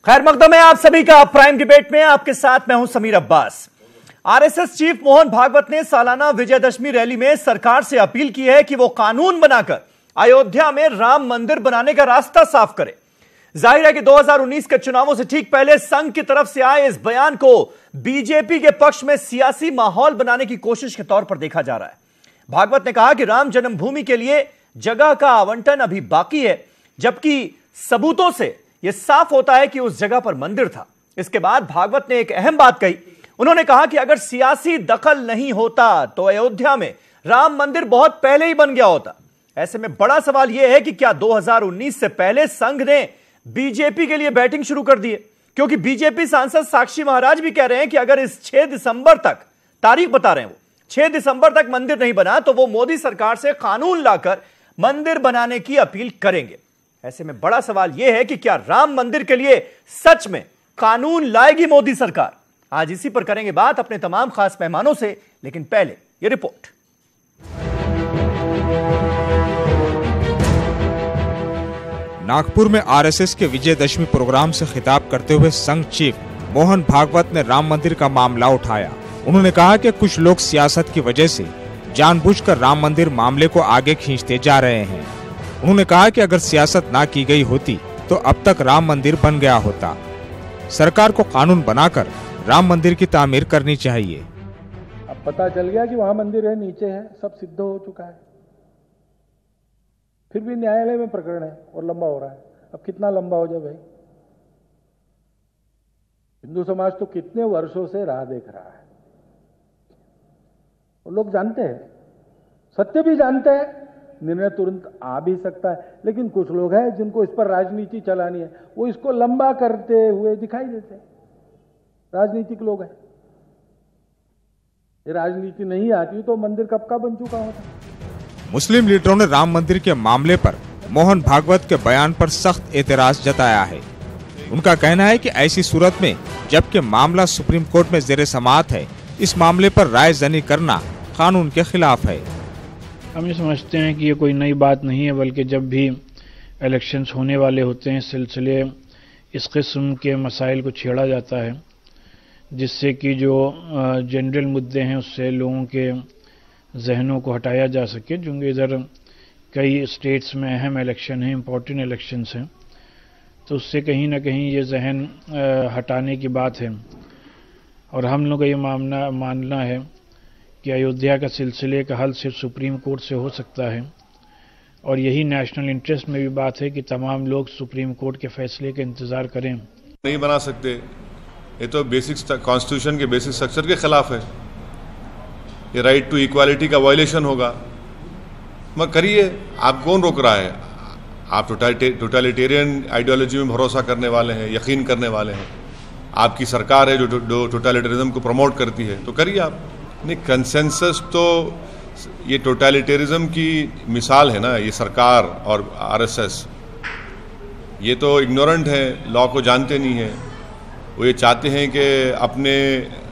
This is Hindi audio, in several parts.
खैर मकदम है आप सभी का प्राइम डिबेट में। आपके साथ मैं हूं समीर अब्बास। आरएसएस चीफ मोहन भागवत ने सालाना विजयदशमी रैली में सरकार से अपील की है कि वो कानून बनाकर अयोध्या में राम मंदिर बनाने का रास्ता साफ करे। जाहिर है कि 2019 के चुनावों से ठीक पहले संघ की तरफ से आए इस बयान को बीजेपी के पक्ष में सियासी माहौल बनाने की कोशिश के तौर पर देखा जा रहा है। भागवत ने कहा कि राम जन्मभूमि के लिए जगह का आवंटन अभी बाकी है, जबकि सबूतों से यह साफ होता है कि उस जगह पर मंदिर था। इसके बाद भागवत ने एक अहम बात कही। उन्होंने कहा कि अगर सियासी दखल नहीं होता तो अयोध्या में राम मंदिर बहुत पहले ही बन गया होता। ऐसे में बड़ा सवाल यह है कि क्या 2019 से पहले संघ ने बीजेपी के लिए बैटिंग शुरू कर दी है? क्योंकि बीजेपी सांसद साक्षी महाराज भी कह रहे हैं कि अगर इस 6 दिसंबर तक, तारीख बता रहे हैं वो, 6 दिसंबर तक मंदिर नहीं बना तो वो मोदी सरकार से कानून लाकर मंदिर बनाने की अपील करेंगे। ऐसे में बड़ा सवाल यह है कि क्या राम मंदिर के लिए सच में कानून लाएगी मोदी सरकार? आज इसी पर करेंगे बात अपने तमाम खास मेहमानों से, लेकिन पहले यह रिपोर्ट। नागपुर में आरएसएस के विजयदशमी प्रोग्राम से खिताब करते हुए संघ चीफ मोहन भागवत ने राम मंदिर का मामला उठाया। उन्होंने कहा कि कुछ लोग सियासत की वजह से जानबूझकर राम मंदिर मामले को आगे खींचते जा रहे हैं। उन्होंने कहा कि अगर सियासत ना की गई होती तो अब तक राम मंदिर बन गया होता। सरकार को कानून बनाकर राम मंदिर की तामीर करनी चाहिए। अब पता चल गया कि वहां मंदिर है, नीचे है, सब सिद्ध हो चुका है, फिर भी न्यायालय में प्रकरण है और लंबा हो रहा है। अब कितना लंबा हो जाए भाई? हिंदू समाज तो कितने वर्षों से राह देख रहा है और लोग जानते हैं, सत्य भी जानते हैं, निर्णय तुरंत आ भी सकता है। लेकिन कुछ लोग हैं जिनको इस पर राजनीति चलानी है, वो इसको लंबा करते हुए दिखाई देते हैं। राजनीतिक लोग हैं। ये राजनीति नहीं आती तो मंदिर कब का बन चुका होता। मुस्लिम लीडरों ने राम मंदिर के मामले पर मोहन भागवत के बयान पर सख्त एतराज जताया है। उनका कहना है कि ऐसी सूरत में जबकि मामला सुप्रीम कोर्ट में जेर समाअत है, इस मामले पर राय जनी करना कानून के खिलाफ है। हम ये समझते हैं कि ये कोई नई बात नहीं है, बल्कि जब भी इलेक्शंस होने वाले होते हैं सिलसिले इस किस्म के मसाइल को छेड़ा जाता है, जिससे कि जो जनरल मुद्दे हैं उससे लोगों के जहनों को हटाया जा सके। क्योंकि इधर कई स्टेट्स में अहम इलेक्शन हैं, इम्पोर्टेंट इलेक्शंस हैं, तो उससे कहीं ना कहीं ये जहन हटाने की बात है। और हम लोग का ये मानना है कि अयोध्या का सिलसिले का हल सिर्फ सुप्रीम कोर्ट से हो सकता है, और यही नेशनल इंटरेस्ट में भी बात है कि तमाम लोग सुप्रीम कोर्ट के फैसले का इंतजार करें। नहीं बना सकते, ये तो बेसिक कॉन्स्टिट्यूशन के बेसिक स्ट्रक्चर के खिलाफ है। ये राइट टू इक्वालिटी का वायलेशन होगा। मगर करिए, आप कौन रोक रहा है? आप टोटलिटेरियन आइडियोलॉजी में भरोसा करने वाले हैं, यकीन करने वाले हैं। आपकी सरकार है जो टोटलिटेरिज्म को प्रमोट करती है, तो करिए आप। नहीं, कंसेंसस तो ये टोटलिटेरिज्म की मिसाल है ना, ये सरकार और आरएसएस। ये तो इग्नोरेंट है, लॉ को जानते नहीं है। वो ये चाहते हैं कि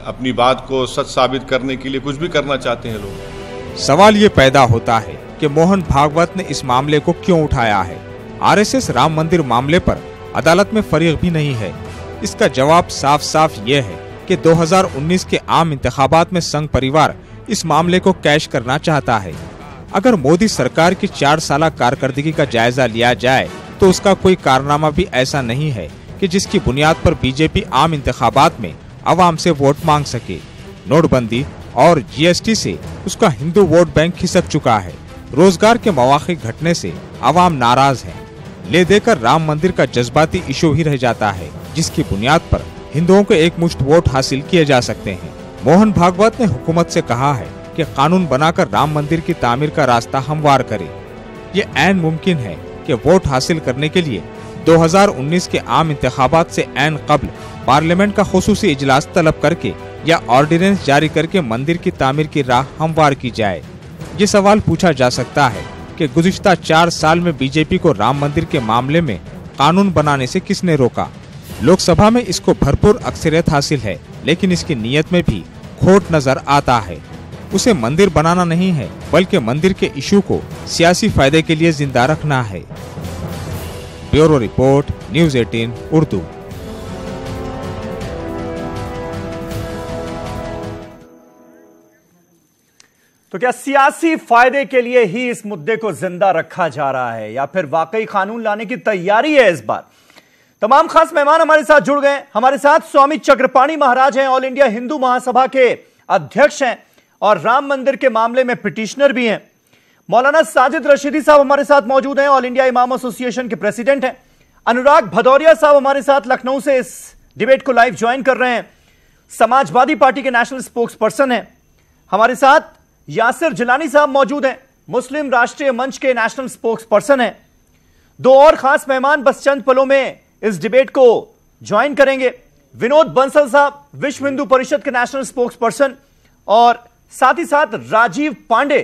अपनी बात को सच साबित करने के लिए कुछ भी करना चाहते हैं लोग। सवाल ये पैदा होता है कि मोहन भागवत ने इस मामले को क्यों उठाया है। आरएसएस राम मंदिर मामले पर अदालत में फरीक भी नहीं है। इसका जवाब साफ साफ ये है कि 2019 के आम इंतखाबात में संघ परिवार इस मामले को कैश करना चाहता है। अगर मोदी सरकार की 4 साल कारकर्दगी का जायजा लिया जाए तो उसका कोई कारनामा भी ऐसा नहीं है कि जिसकी बुनियाद पर बीजेपी आम इंतखाबात में आवाम से वोट मांग सके। नोटबंदी और जीएसटी से उसका हिंदू वोट बैंक खिसक चुका है। रोजगार के मौके घटने से आवाम नाराज है। ले देकर राम मंदिर का जज्बाती इशू ही रह जाता है, जिसकी बुनियाद पर हिंदुओं को एक मुश्त वोट हासिल किए जा सकते हैं। मोहन भागवत ने हुकूमत से कहा है कि कानून बनाकर राम मंदिर की तामीर का रास्ता हमवार करे। ये ऐन मुमकिन है कि वोट हासिल करने के लिए 2019 के आम इंतखाबात से ऐन कब्ल पार्लियामेंट का खुसूसी इजलास तलब करके या ऑर्डिनेंस जारी करके मंदिर की तामीर की राह हमवार की जाए। ये सवाल पूछा जा सकता है कि गुज़िश्ता 4 साल में बीजेपी को राम मंदिर के मामले में कानून बनाने से किसने रोका। लोकसभा में इसको भरपूर अक्सरियत हासिल है, लेकिन इसकी नीयत में भी खोट नजर आता है। उसे मंदिर बनाना नहीं है, बल्कि मंदिर के इशू को सियासी फायदे के लिए जिंदा रखना है। Bureau report, news 18 Urdu. तो क्या सियासी फायदे के लिए ही इस मुद्दे को जिंदा रखा जा रहा है या फिर वाकई कानून लाने की तैयारी है इस बार? तमाम खास मेहमान हमारे साथ जुड़ गए। हमारे साथ स्वामी चक्रपाणी महाराज हैं, ऑल इंडिया हिंदू महासभा के अध्यक्ष हैं और राम मंदिर के मामले में पिटिशनर भी हैं। मौलाना साजिद रशीदी साहब हमारे साथ मौजूद हैं, ऑल इंडिया इमाम एसोसिएशन के प्रेसिडेंट हैं। अनुराग भदौरिया साहब हमारे साथ लखनऊ से इस डिबेट को लाइव ज्वाइन कर रहे हैं, समाजवादी पार्टी के नेशनल स्पोक्स पर्सन हैं। हमारे साथ यासिर जिलानी साहब मौजूद हैं, मुस्लिम राष्ट्रीय मंच के नेशनल स्पोक्स पर्सन हैं। दो और खास मेहमान बस चंद पलों में इस डिबेट को ज्वाइन करेंगे। विनोद बंसल साहब विश्व हिंदू परिषद के नेशनल स्पोक्स पर्सन और साथ ही साथ राजीव पांडे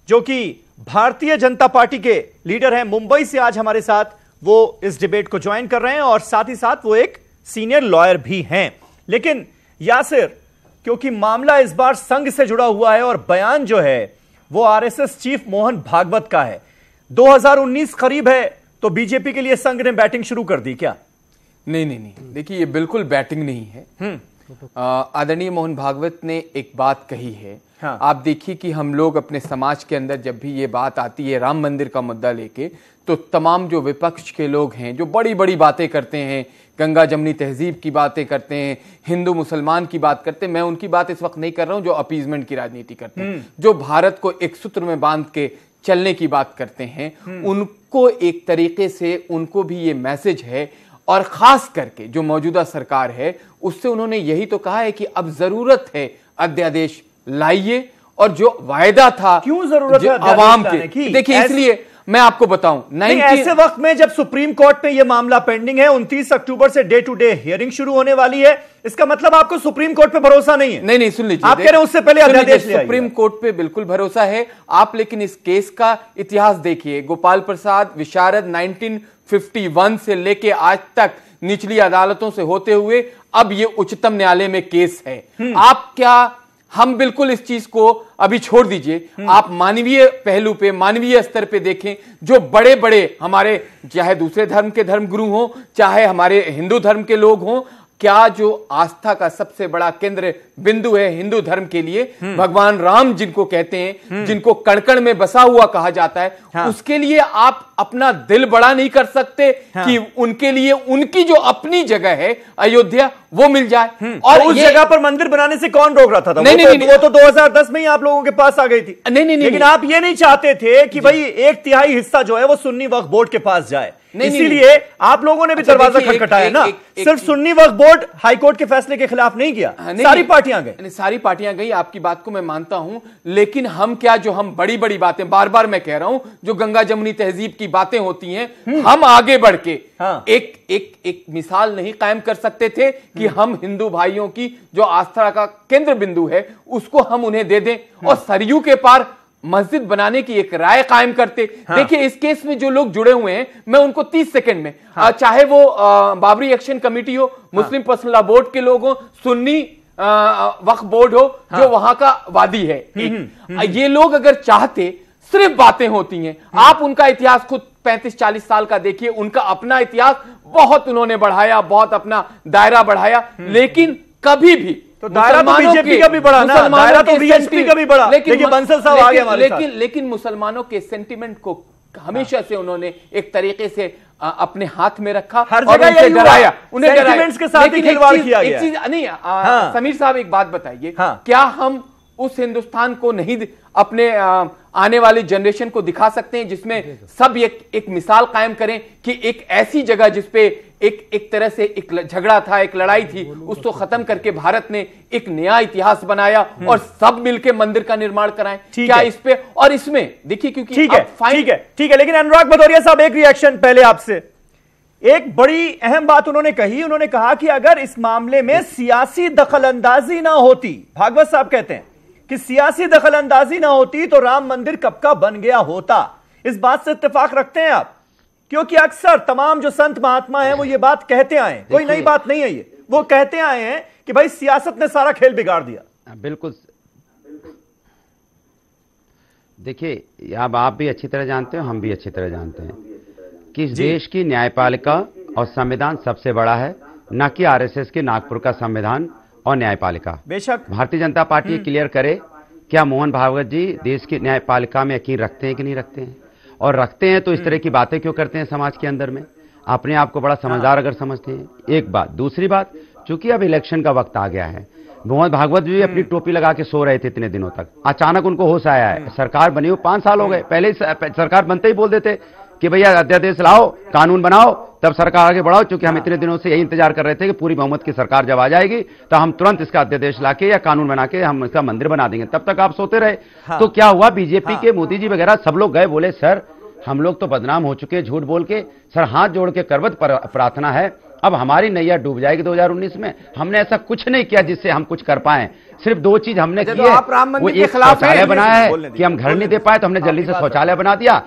जो कि भारतीय जनता पार्टी के लीडर हैं, मुंबई से आज हमारे साथ वो इस डिबेट को ज्वाइन कर रहे हैं और साथ ही साथ वो एक सीनियर लॉयर भी हैं। लेकिन यासिर, क्योंकि मामला इस बार संघ से जुड़ा हुआ है और बयान जो है वो आरएसएस चीफ मोहन भागवत का है, 2019 करीब है, तो बीजेपी के लिए संघ ने बैटिंग शुरू कर दी क्या? नहीं, देखिए ये बिल्कुल बैटिंग नहीं है। आदरणीय मोहन भागवत ने एक बात कही है। हाँ। आप देखिए कि हम लोग अपने समाज के अंदर जब भी ये बात आती है राम मंदिर का मुद्दा लेके, तो तमाम जो विपक्ष के लोग हैं जो बड़ी बड़ी बातें करते हैं, गंगा जमनी तहजीब की बातें करते हैं, हिंदू मुसलमान की बात करते हैं, मैं उनकी बात इस वक्त नहीं कर रहा हूं, जो अपीजमेंट की राजनीति करते हैं, जो भारत को एक सूत्र में बांध के चलने की बात करते हैं, उनको एक तरीके से उनको भी ये मैसेज है। और खास करके जो मौजूदा सरकार है उससे उन्होंने यही तो कहा है कि अब जरूरत है अध्यादेश लाइए, और जो वायदा था क्यों जरूरत है आवाम के, देखिए इसलिए मैं आपको बताऊं, ऐसे वक्त में जब सुप्रीम कोर्ट में यह मामला पेंडिंग है, 29 अक्टूबर से डे टू डे हियरिंग शुरू होने वाली है, इसका मतलब आपको सुप्रीम कोर्ट पे भरोसा नहीं है? नहीं, सुन लीजिए, आप कह रहे हैं उससे पहले अध्यादेश ले आइए। सुप्रीम कोर्ट पे बिल्कुल भरोसा है आप, लेकिन इस केस का इतिहास देखिए। गोपाल प्रसाद विशारद 1951 से लेके आज तक निचली अदालतों से होते हुए अब ये उच्चतम न्यायालय में केस है। आप क्या, हम बिल्कुल इस चीज को अभी छोड़ दीजिए, आप मानवीय पहलू पे, मानवीय स्तर पे देखें। जो बड़े बड़े हमारे, चाहे दूसरे धर्म के धर्मगुरु हों, चाहे हमारे हिंदू धर्म के लोग हों, क्या जो आस्था का सबसे बड़ा केंद्र बिंदु है हिंदू धर्म के लिए, भगवान राम जिनको कहते हैं, जिनको कण-कण में बसा हुआ कहा जाता है, उसके लिए आप अपना दिल बड़ा नहीं कर सकते कि उनके लिए उनकी जो अपनी जगह है अयोध्या वो मिल जाए? और उस जगह पर मंदिर बनाने से कौन रोक रहा था? वो तो 2010 में ही आप लोगों के पास आ गई थी। नहीं, लेकिन आप ये नहीं चाहते थे कि भाई 1/3 हिस्सा जो है वो सुन्नी वक्फ बोर्ड के पास जाए, इसीलिए आप लोगों ने भी दरवाजा खटखटाया ना। सिर्फ सुन्नी वक्फ बोर्ड हाईकोर्ट के फैसले के खिलाफ नहीं किया, सारी पार्टियां गई। सारी पार्टियां गई, आपकी बात को मैं मानता हूं, लेकिन हम क्या, जो हम बड़ी बड़ी बातें, बार बार मैं कह रहा हूं, जो गंगा जमुनी तहजीब की बातें होती हैं, हम आगे बढ़ के एक मिसाल नहीं कायम कर सकते थे कि हम हिंदू भाइयों की जो आस्था का केंद्र बिंदु है उसको हम उन्हें दे दें और सरयू के पार मस्जिद बनाने की एक राय कायम करते। देखिए इस केस में जो लोग जुड़े हुए हैं, मैं उनको 30 सेकंड में, चाहे वो बाबरी एक्शन कमेटी हो, मुस्लिम पर्सनल लॉ बोर्ड के लोग हो, सुन्नी वक्फ बोर्ड हो, जो वहां का वादी है, ये लोग अगर चाहते, सिर्फ बातें होती हैं। आप उनका इतिहास खुद 35-40 साल का देखिए, उनका अपना इतिहास बहुत उन्होंने बढ़ाया, बहुत अपना दायरा बढ़ाया, लेकिन कभी भी तो दायरा तो बीजेपी का भी बढ़ा ना, दायरा तो बीएसपी का भी बढ़ा, लेकिन बंसल साहब आ गए हमारे साथ। लेकिन मुसलमानों के सेंटिमेंट को हमेशा से उन्होंने एक तरीके से अपने हाथ में रखा, हर जगह डराया, उन्हें सेंटिमेंट्स के साथ ही खिलवाड़ किया गया। एक चीज नहीं, समीर साहब एक बात बताइए, क्या हम उस हिंदुस्तान को नहीं अपने आने वाली जनरेशन को दिखा सकते हैं जिसमें सब एक मिसाल कायम करें कि एक ऐसी जगह जिसपे एक तरह से एक झगड़ा था, एक लड़ाई थी, उसको खत्म करके भारत ने एक नया इतिहास बनाया और सब मिलकर मंदिर का निर्माण कराएं? क्या इस पे और इसमें देखिए, क्योंकि ठीक है, लेकिन अनुराग भदौरिया साहब एक रिएक्शन पहले आपसे। एक बड़ी अहम बात उन्होंने कही, उन्होंने कहा कि अगर इस मामले में सियासी दखलंदाजी ना होती, भागवत साहब कहते हैं कि सियासी दखलंदाजी ना होती तो राम मंदिर कब का बन गया होता। इस बात से इत्तेफाक रखते हैं आप? क्योंकि अक्सर तमाम जो संत महात्मा हैं वो ये बात कहते आए हैं, कोई नई बात नहीं है ये, वो कहते आए हैं कि भाई सियासत ने सारा खेल बिगाड़ दिया। बिल्कुल, देखिए अब आप भी अच्छी तरह जानते हो, हम भी अच्छी तरह जानते हैं कि इस देश की न्यायपालिका और संविधान सबसे बड़ा है, न कि आरएसएस के नागपुर का संविधान और न्यायपालिका। बेशक भारतीय जनता पार्टी क्लियर करे क्या मोहन भागवत जी देश की न्यायपालिका में यकीन रखते हैं कि नहीं रखते हैं? और रखते हैं तो इस तरह की बातें क्यों करते हैं समाज के अंदर में? अपने आप को बड़ा समझदार अगर समझते हैं, एक बात। दूसरी बात, चूंकि अब इलेक्शन का वक्त आ गया है, मोहन भागवत जी अपनी टोपी लगा के सो रहे थे इतने दिनों तक, अचानक उनको होश आया है। सरकार बनी हुई 5 साल हो गए, पहले सरकार बनते ही बोल देते कि भैया अध्यादेश लाओ, कानून बनाओ, तब सरकार आगे बढ़ाओ। क्योंकि हम इतने दिनों से यही इंतजार कर रहे थे कि पूरी बहुमत की सरकार जब आ जाएगी तो हम तुरंत इसका अध्यादेश लाके या कानून बना के हम इसका मंदिर बना देंगे। तब तक आप सोते रहे। तो क्या हुआ, बीजेपी के मोदी जी वगैरह सब लोग गए, बोले सर हम लोग तो बदनाम हो चुके हैं झूठ बोल के, सर हाथ जोड़ के करवत प्रार्थना है, अब हमारी नैया डूब जाएगी 2019 में। हमने ऐसा कुछ नहीं किया जिससे हम कुछ कर पाए, सिर्फ 2 चीज हमने की है। वो एक शौचालय बनाया है कि हम घर नहीं दे पाए तो हमने जल्दी से शौचालय बना दिया।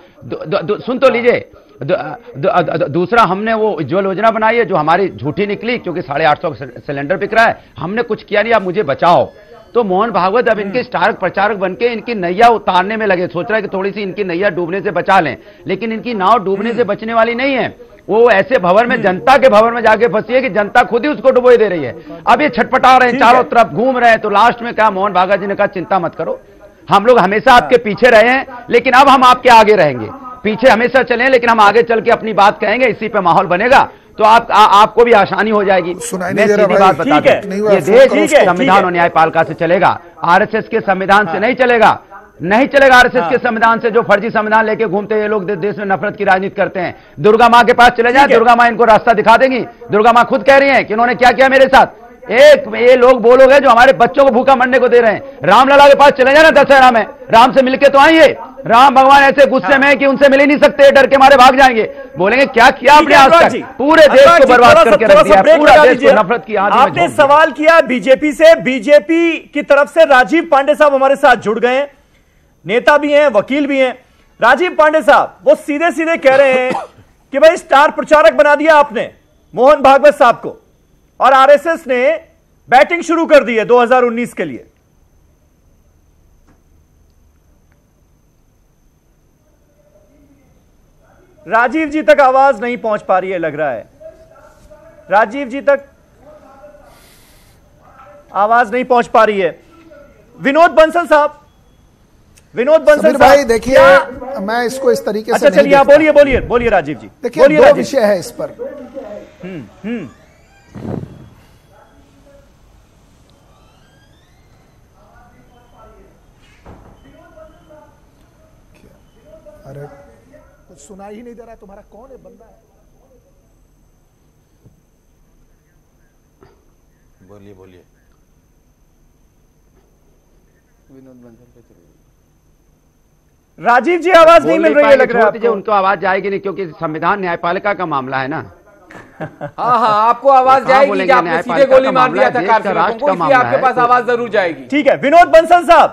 सुन तो लीजिए। दूसरा, हमने वो उज्ज्वल योजना बनाई है जो हमारी झूठी निकली, क्योंकि 850 सिलेंडर बिक रहा है। हमने कुछ किया नहीं, आप मुझे बचाओ। तो मोहन भागवत अब इनके स्टार प्रचारक बनके इनकी नैया उतारने में लगे, सोच रहा है कि थोड़ी सी इनकी नैया डूबने से बचा लें, लेकिन इनकी नाव डूबने से बचने वाली नहीं है। वो ऐसे भवन में, जनता के भवन में जाके फंसी है कि जनता खुद ही उसको डुबोए दे रही है। अब ये छटपटा रहे हैं, चारों तरफ घूम रहे हैं। तो लास्ट में क्या, मोहन भागवत जी ने कहा चिंता मत करो, हम लोग हमेशा आपके पीछे रहे हैं, लेकिन अब हम आपके आगे रहेंगे। पीछे हमेशा चले लेकिन हम आगे चल के अपनी बात कहेंगे, इसी पे माहौल बनेगा तो आपको भी आसानी हो जाएगी। मैं सीधी बात बता दूं, ये देश संविधान और न्यायपालिका से चलेगा, आरएसएस के संविधान से नहीं चलेगा। नहीं चलेगा आरएसएस के संविधान से। जो फर्जी संविधान लेके घूमते हैं ये लोग, देश में नफरत की राजनीति करते हैं। दुर्गा माँ के पास चले जाए, दुर्गा माँ इनको रास्ता दिखा देंगी। दुर्गा माँ खुद कह रही है कि इन्होंने क्या किया मेरे साथ। ये लोग वो लोग हैं जो हमारे बच्चों को भूखा मरने को दे रहे हैं। रामलला के पास चले जाए ना दशहरा में, राम से मिलके तो आइए। राम भगवान ऐसे गुस्से में कि उनसे मिल ही नहीं सकते, डर के मारे भाग जाएंगे। बोलेंगे क्या किया आपने आज तक, पूरे देश को बर्बाद करके रख दिया, पूरा देश को नफरत की आग में। आपने सवाल किया बीजेपी से, बीजेपी की तरफ से राजीव पांडे साहब हमारे साथ जुड़ गए हैं, नेता भी हैं, वकील भी हैं। राजीव पांडे साहब वो सीधे सीधे कह रहे हैं कि भाई स्टार प्रचारक बना दिया आपने मोहन भागवत साहब को, और आरएसएस ने बैटिंग शुरू कर दी है 2019 के लिए। राजीव जी तक आवाज नहीं पहुंच पा रही है लग रहा है, राजीव जी तक आवाज नहीं पहुंच पा रही है। विनोद बंसल साहब, विनोद बंसल भाई देखिए, मैं इसको इस तरीके से, अच्छा चलिए आप बोलिए राजीव जी। देखिए 2 विषय है इस पर। अरे कुछ सुनाई ही नहीं दे रहा, तुम्हारा कौन है बंदा है? बोलिए विनोद बंसल पे चलिए। राजीव जी आवाज नहीं मिल रही है लग रहा है। उनको आवाज जाएगी नहीं, क्योंकि संविधान न्यायपालिका का मामला है ना। हाँ आपको आवाज जाएगी, आपने सीधे गोली मार दिया था कारसेवकों को, इसलिए आपके पास आवाज जरूर जाएगी। ठीक है विनोद बंसल साहब,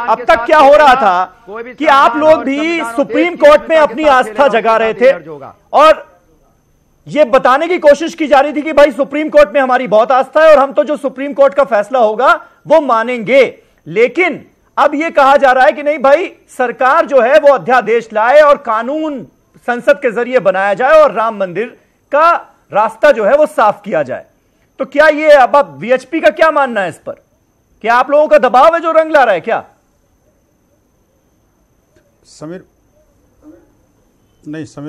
अब तक क्या हो रहा था कि आप लोग भी सुप्रीम कोर्ट में अपनी आस्था जगा रहे थे और ये बताने की कोशिश की जा रही थी कि भाई सुप्रीम कोर्ट में हमारी बहुत आस्था है और हम तो जो सुप्रीम कोर्ट का फैसला होगा वो मानेंगे। लेकिन अब यह कहा जा रहा है कि नहीं भाई, सरकार जो है वो अध्यादेश लाए और कानून संसद के जरिए बनाया जाए और राम मंदिर का रास्ता जो है वो साफ किया जाए। तो क्या ये अब वीएचपी का क्या मानना है इस पर? क्या आप लोगों का दबाव है जो रंग ला रहा है क्या? समीर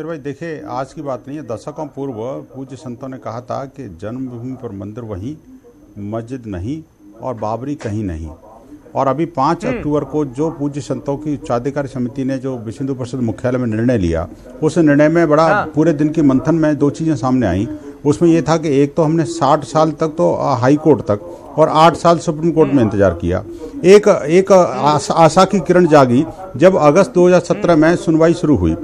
भाई देखिए, आज की बात नहीं है। दशकों पूर्व पूज्य संतों ने कहा था कि जन्मभूमि पर मंदिर वहीं, मस्जिद नहीं और बाबरी कहीं नहीं। और अभी 5 अक्टूबर को जो पूज्य संतों की उच्चाधिकार समिति ने जो विश्व हिंदू परिषद मुख्यालय में निर्णय लिया, उस निर्णय में बड़ा पूरे दिन की मंथन में 2 चीज़ें सामने आई। उसमें यह था कि एक तो हमने 60 साल तक तो हाई कोर्ट तक और 8 साल सुप्रीम कोर्ट में इंतजार किया। एक आशा की किरण जागी जब अगस्त 2017 में सुनवाई शुरू हुई।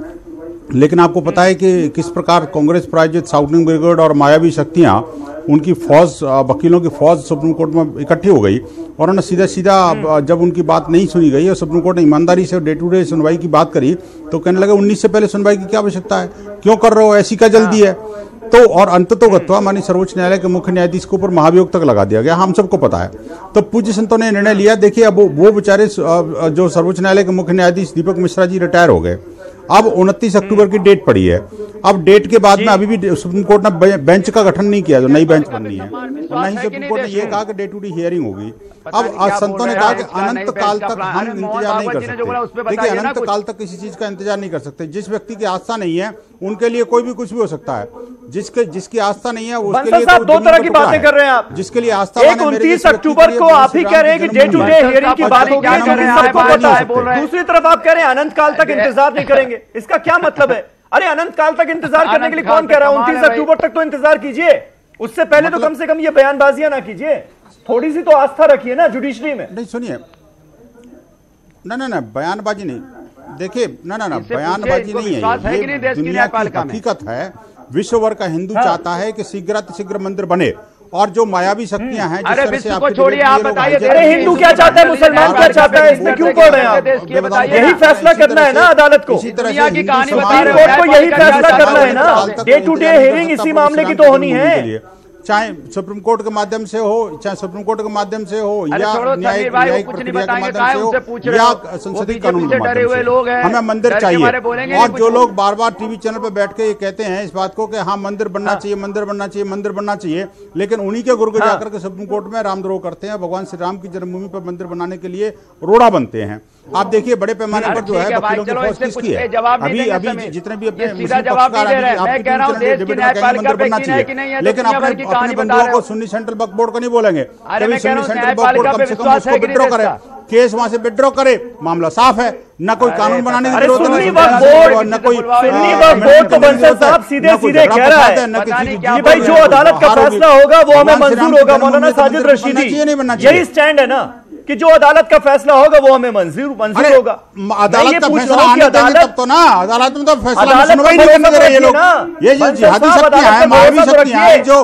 लेकिन आपको पता है कि किस प्रकार कांग्रेस प्रायोजित साउटनिंग ब्रिगेड और मायावी शक्तियां, उनकी फौज, वकीलों की फौज सुप्रीम कोर्ट में इकट्ठी हो गई और उन्होंने सीधा जब उनकी बात नहीं सुनी गई और सुप्रीम कोर्ट ने ईमानदारी से डे टू डे सुनवाई की बात करी तो कहने लगे 19 से पहले सुनवाई की क्या आवश्यकता है, क्यों कर रहे हो, ऐसी क्या जल्दी है। तो और अंततोगत्वा माननीय सर्वोच्च न्यायालय के मुख्य न्यायाधीश के ऊपर महाभियोग तक लगा दिया गया, हम सबको पता है। तो पूज्य संतों ने निर्णय लिया। देखिए अब वो बेचारे जो सर्वोच्च न्यायालय के मुख्य न्यायाधीश दीपक मिश्रा जी रिटायर हो गए। अब 29 अक्टूबर की डेट पड़ी है। अब डेट के बाद में अभी भी सुप्रीम कोर्ट ने बेंच का गठन नहीं किया जो नई बेंच बननी है, और ना ही सुप्रीम कोर्ट ने यह कहा कि डे टू डे हियरिंग होगी। अब संतों ने कहा कि अनंत काल तक हम इंतजार नहीं कर सकते। देखिए, अनंत काल तक किसी चीज का इंतजार नहीं कर सकते। जिस व्यक्ति की आस्था नहीं है उनके लिए कोई भी कुछ भी हो सकता है। जिसकी आस्था नहीं है उसके लिए दो तरह की बातें कर रहे हैं आप। जिसके लिए आस्था, 29 अक्टूबर को आप ही कह रहे हैं कि डे टू डे हियरिंग की बात होगी, सबको पता है। दूसरी तरफ आप कह रहे हैं अनंत काल तक इंतजार नहीं करेंगे। इसका क्या मतलब है? अरे अनंत काल तक इंतजार करने के लिए कौन कह रहा है? 29 अक्टूबर तक तो इंतजार कीजिए, उससे पहले तो कम से कम ये बयानबाजियां ना कीजिए। थोड़ी सी तो आस्था रखिए ना जुडिशरी में। नहीं सुनिए, ना बयानबाजी नहीं, देखिए ना बयानबाजी नहीं है, ये दुनिया की हकीकत है। विश्व भर का हिंदू चाहता है कि शीघ्र मंदिर बने, और जो मायावी शक्तियां हैं, जिस तरह से आप छोड़िए, आप बताइए, अरे हिंदू क्या चाहता है, मुसलमान क्या चाहता है, इसमें क्यों पड़ रहे हैं आप? यही फैसला करना है ना अदालत को, सुप्रीम कोर्ट को यही फैसला करना है ना। डे टू डे हियरिंग इसी मामले की तो होनी है, चाहे सुप्रीम कोर्ट के माध्यम से हो, चाहे सुप्रीम कोर्ट के माध्यम से हो, या न्यायिक प्रक्रिया के माध्यम से हो, या संसदीय कानून के माध्यम से। हमें मंदिर चाहिए। और जो लोग बार बार टीवी चैनल पर बैठ के ये कहते हैं इस बात को कि हाँ मंदिर बनना चाहिए, मंदिर बनना चाहिए, मंदिर बनना चाहिए, लेकिन उन्हीं के गुरु जाकर के सुप्रीम कोर्ट में रामद्रोह करते हैं, भगवान श्री राम की जन्मभूमि पर मंदिर बनाने के लिए रोड़ा बनते हैं। आप देखिए बड़े पैमाने पर जो है वकीलों की फौज किसकी है? अभी जितने भी अपने मुस्लिम पक्षकार मंदिर बनना चाहिए, लेकिन अपने बंधुओं को सुन्नी सेंट्रल वक्फ बोर्ड को नहीं बोलेंगे। कभी सुन्नी सेंट्रल वक्फ बोर्ड कम से कम उसको विड्रॉ करे, केस वहां से विड्रॉ करे, मामला साफ है। न कोई कानून बनाने की जरूरत नहीं, न कोई सुन्नी वक्फ बोर्ड तो बंसल साहब सीधे सीधे कह रहा है कि भाई जो अदालत का फैसला होगा वो हमें मंजूर होगा। मौलाना साजिद रशीदी यही स्टैंड है ना कि जो अदालत का फैसला होगा वो हमें मंजूर होगा। अदालत का फैसला आने देंगे तब तो ना, अदालत में तो फैसला सुनवाई नहीं करने दे रहे ये लोग। ये जो जिहादी शक्तियां हैं, मायावी शक्तियां हैं, जो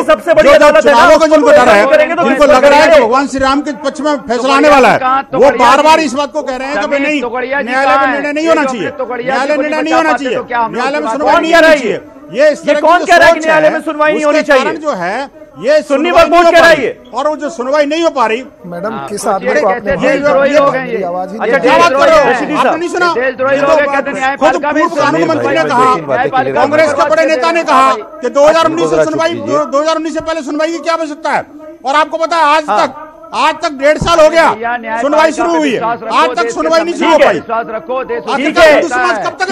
सबसे बड़ी अदालत है चुनावों का जिनको डर है, जिनको लग रहा है कि भगवान श्री राम के पक्ष में फैसला आने वाला है, वो बार बार इस बात को कह रहे हैं कि नहीं, न्यायालय में निर्णय नहीं होना चाहिए, न्यायालय में निर्णय नहीं होना चाहिए, न्यायालय में सुनवाई नहीं होनी चाहिए। ये कौन कह रहा है कि न्यायालय में सुनवाई नहीं होनी चाहिए? जो है ये सुन्नी वक्फ बोर्ड कह रही है, और वो जो सुनवाई नहीं हो पा रही। मैडम किस आदमी को आपने अच्छा क्या बात कर रहे हो? आपने नहीं सुना? खुद पूर्व कानून मंत्री ने कहा, कांग्रेस के बड़े नेता ने कहा कि 2019 से सुनवाई, 2019 से पहले सुनवाई की क्या आवश्यकता है? और आपको पता है आज तक 1.5 साल हो गया सुनवाई शुरू हुई है, आज तक सुनवाई नहीं शुरू हो पाई। कब तक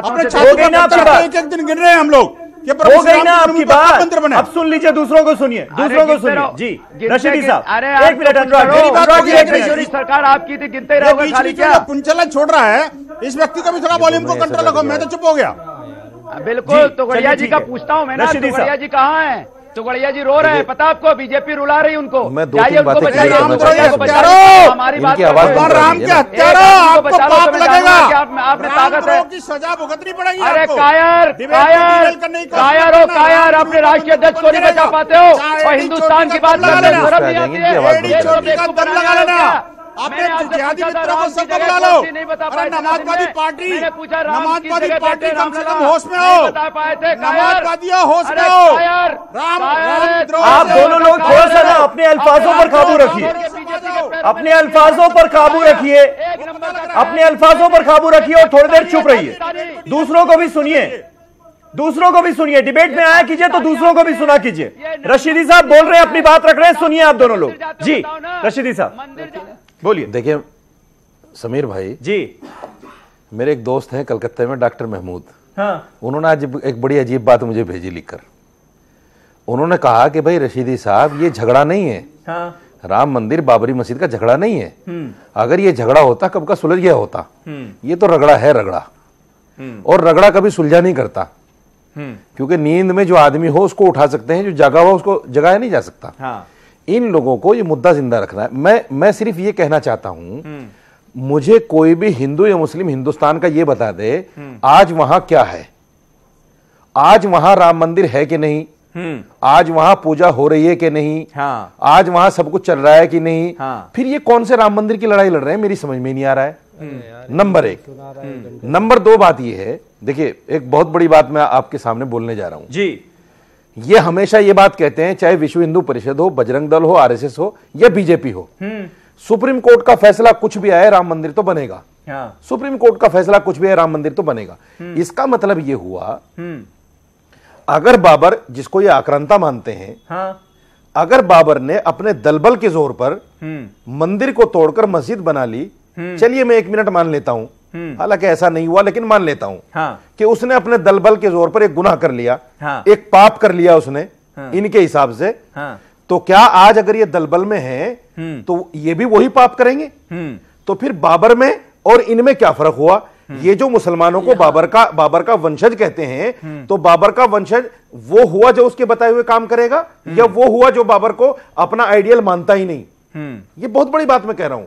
अपने छात्रों एक एक दिन गिन रहे हैं हम लोग। हो गई ना आपकी बात, अब सुन लीजिए, दूसरों को सुनिए, दूसरों को सुनिए। जी रशीदी साहब, एक मिनट, अनुराग सरकार आपकी थी, गिनते रहोगे खाली क्या? पुंचला छोड़ रहा है, इस व्यक्ति का भी थोड़ा वॉल्यूम को कंट्रोल रखो। मैं तो चुप हो गया। बिल्कुल, तोगड़िया जी का पूछता हूँ मैं ना, तोगड़िया जी कहाँ है? तोगड़िया जी रो रहे हैं, पता आपको? बीजेपी रुला रही उनको। मैं 2-3 बातें हमारी बात राम के हत्यारों, आपको पाप लगेगा, आपने ताकत है की सजा भुगतनी पड़ेगी। अरे कायर कायर हो कायर, अपने राष्ट्रीय अध्यक्ष को नहीं बचा पाते हो और हिंदुस्तान की बात करते हो, शर्म नहीं आती है? आपने जिहादी मित्रों को सब बुला लो। अरे नमाजवादी पार्टी कम से कम होश में हो, नमाजवादियों होश में हो। आप दोनों लोग थोड़ा सा ना अपने अल्फाजों पर काबू रखिए, अपने अल्फाजों पर काबू रखिए, अपने अल्फाजों पर काबू रखिए और थोड़ी देर चुप रहिए। दूसरों को भी सुनिए, दूसरों को भी सुनिए। डिबेट में आया कीजिए तो दूसरों को भी सुना कीजिए। रशीदी साहब बोल रहे हैं, अपनी बात रख रहे हैं, सुनिए आप दोनों लोग। जी रशीदी साहब बोलिए। देखिए समीर भाई जी, मेरे एक दोस्त हैं कलकत्ते में, डॉक्टर महमूद। हाँ। उन्होंने आज एक बड़ी अजीब बात मुझे भेजी लिखकर। उन्होंने कहा कि भाई रशीदी साहब, ये झगड़ा नहीं है। हाँ। राम मंदिर बाबरी मस्जिद का झगड़ा नहीं है। अगर ये झगड़ा होता कब का सुलझ गया होता। ये तो रगड़ा है, रगड़ा। और रगड़ा कभी सुलझा नहीं करता, क्योंकि नींद में जो आदमी हो उसको उठा सकते हैं, जो जगा हुआ उसको जगाया नहीं जा सकता। हाँ। इन लोगों को ये मुद्दा जिंदा रखना है। मैं सिर्फ ये कहना चाहता हूं, मुझे कोई भी हिंदू या मुस्लिम हिंदुस्तान का ये बता दे आज वहां क्या है, आज वहां राम मंदिर है कि नहीं, आज वहां पूजा हो रही है कि नहीं, हाँ। आज वहां सब कुछ चल रहा है कि नहीं, हाँ। फिर ये कौन से राम मंदिर की लड़ाई लड़ रहे हैं, मेरी समझ में नहीं आ रहा है। नंबर 1। नंबर 2 बात ये है, देखिए एक बहुत बड़ी बात मैं आपके सामने बोलने जा रहा हूं जी। ये हमेशा ये बात कहते हैं, चाहे विश्व हिंदू परिषद हो, बजरंग दल हो, आरएसएस हो या बीजेपी हो, सुप्रीम कोर्ट का फैसला कुछ भी आए राम मंदिर तो बनेगा। हाँ। सुप्रीम कोर्ट का फैसला कुछ भी आए राम मंदिर तो बनेगा। इसका मतलब ये हुआ, अगर बाबर, जिसको ये आक्रांता मानते हैं, हाँ। अगर बाबर ने अपने दलबल के जोर पर मंदिर को तोड़कर मस्जिद बना ली, चलिए मैं 1 मिनट मान लेता हूं, हालांकि ऐसा नहीं हुआ लेकिन मान लेता हूं कि उसने अपने दलबल के जोर पर एक गुनाह कर लिया, एक पाप कर लिया उसने इनके हिसाब से, तो क्या आज अगर ये दलबल में है तो ये भी वही पाप करेंगे? तो फिर बाबर में और इनमें क्या फर्क हुआ? ये जो मुसलमानों को बाबर का वंशज कहते हैं, तो बाबर का वंशज वो हुआ जो उसके बताए हुए काम करेगा, या वो हुआ जो बाबर को अपना आइडियल मानता ही नहीं? ये बहुत बड़ी बात मैं कह रहा हूं।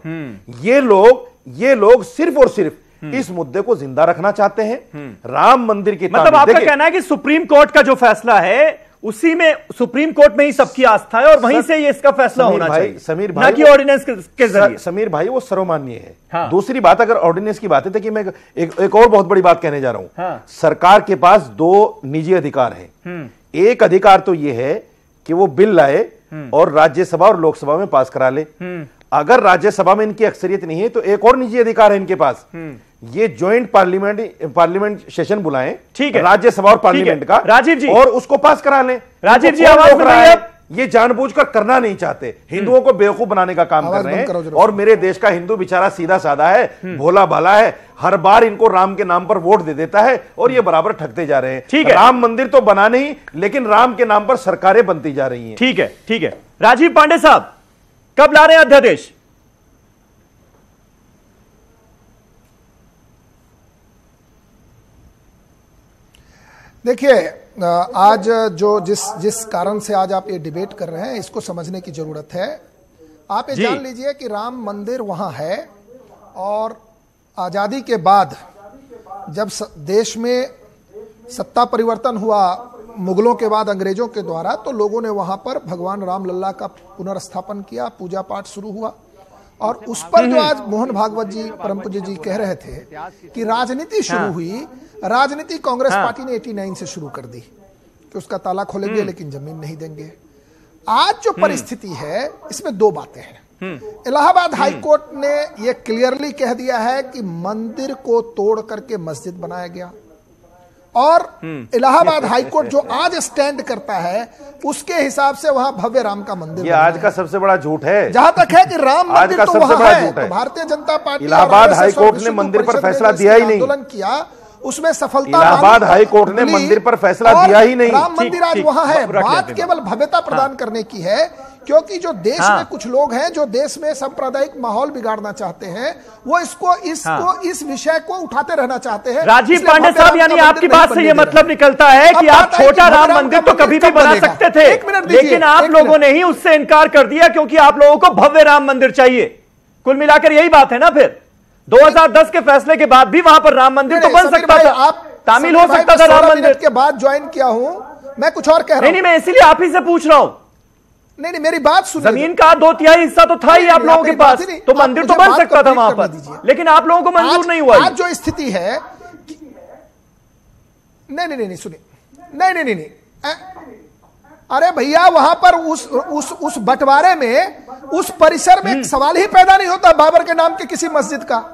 ये लोग सिर्फ और सिर्फ इस मुद्दे को जिंदा रखना चाहते हैं। राम मंदिर की मतलब आपका कहना है कि सुप्रीम कोर्ट का जो फैसला है उसी में, सुप्रीम कोर्ट में ही सबकी आस्था है और वहीं से ये इसका फैसला होना चाहिए, समीर भाई, ना कि ऑर्डिनेंस के जरिए। समीर भाई वो सर्वमान्य है। हाँ। दूसरी बात, अगर ऑर्डिनेंस की बात है तो कि मैं एक और बहुत बड़ी बात कहने जा रहा हूं। हाँ। सरकार के पास 2 निजी अधिकार हैं। एक अधिकार तो यह है कि वो बिल लाए और राज्यसभा और लोकसभा में पास करा ले। अगर राज्यसभा में इनकी अक्सरियत नहीं है तो एक और निजी अधिकार है इनके पास, ये ज्वाइंट पार्लियामेंट सेशन बुलाएं, ठीक है, राज्यसभा और पार्लियामेंट का, राजीव जी, और उसको पास करा लें। राजीव जी आवाज मिल रही है? ये जानबूझकर करना नहीं चाहते, हिंदुओं को बेवकूफ बनाने का काम कर रहे हैं। और मेरे देश का हिंदू बेचारा सीधा साधा है, भोला भाला है, हर बार इनको राम के नाम पर वोट दे देता है और ये बराबर ठगते जा रहे हैं। ठीक है, राम मंदिर तो बना नहीं, लेकिन राम के नाम पर सरकारें बनती जा रही हैं। ठीक है, ठीक है। राजीव पांडे साहब, कब ला रहे हैं अध्यादेश? देखिए, आज जो जिस कारण से आज आप ये डिबेट कर रहे हैं, इसको समझने की जरूरत है। आप ये जान लीजिए कि राम मंदिर वहां है और आजादी के बाद जब देश में सत्ता परिवर्तन हुआ मुगलों के बाद अंग्रेजों के द्वारा, तो लोगों ने वहां पर भगवान राम लल्ला का पुनर्स्थापन किया, पूजा पाठ शुरू हुआ। और उस पर जो आज मोहन भागवत जी परम पूज्य जी कह रहे थे कि राजनीति शुरू हुई, राजनीति कांग्रेस पार्टी ने 89 से शुरू कर दी कि उसका ताला खोलेंगे लेकिन जमीन नहीं देंगे। आज जो परिस्थिति है इसमें 2 बातें हैं। इलाहाबाद हाई कोर्ट ने यह क्लियरली कह दिया है कि मंदिर को तोड़ करके मस्जिद बनाया गया, और इलाहाबाद हाई कोर्ट जो आज स्टैंड करता है उसके हिसाब से वहां भव्य राम का मंदिर, ये आज का सबसे बड़ा झूठ है। जहां तक है कि राम मंदिर तो वहां है, तो Bharatiya Janata party Allahabad high court ने मंदिर पर फैसला दिया ही नहीं, आंदोलन किया, उसमें सफलता, इलाहाबाद हाई कोर्ट ने मंदिर पर फैसला दिया ही नहीं। राम मंदिर आज वहां है। बात केवल भव्यता प्रदान करने की है, क्योंकि जो देश में कुछ लोग हैं जो देश में सांप्रदायिक माहौल बिगाड़ना चाहते हैं, वो इस विषय को उठाते रहना चाहते हैं। राजीव पांडे साहब, यानी आपकी बात से ये मतलब निकलता है कि आप छोटा राम मंदिर तो कभी भी बना सकते थे, लेकिन आप लोगों ने ही उससे इनकार कर दिया क्योंकि आप लोगों को भव्य राम मंदिर चाहिए। कुल मिलाकर यही बात है ना। फिर 2010 के फैसले के बाद भी वहां पर राम मंदिर तो बन सकता था, आप तामील हो सकता था राम मंदिर। के बाद ज्वाइन किया हूं मैं, कुछ और कह रहा हूं। नहीं, मैं इसीलिए आप ही से पूछ रहा हूं। नहीं, मेरी बात सुनिए। जमीन का 2/3 हिस्सा तो था ही आप लोगों के पास, तो मंदिर तो बन सकता था वहां पर, लेकिन आप लोगों को मंजूर नहीं हुआ। आज जो स्थिति है, नहीं सुनिए, नहीं, अरे भैया, वहां पर उस बंटवारे में, उस परिसर में सवाल ही पैदा नहीं होता बाबर के नाम के किसी मस्जिद का।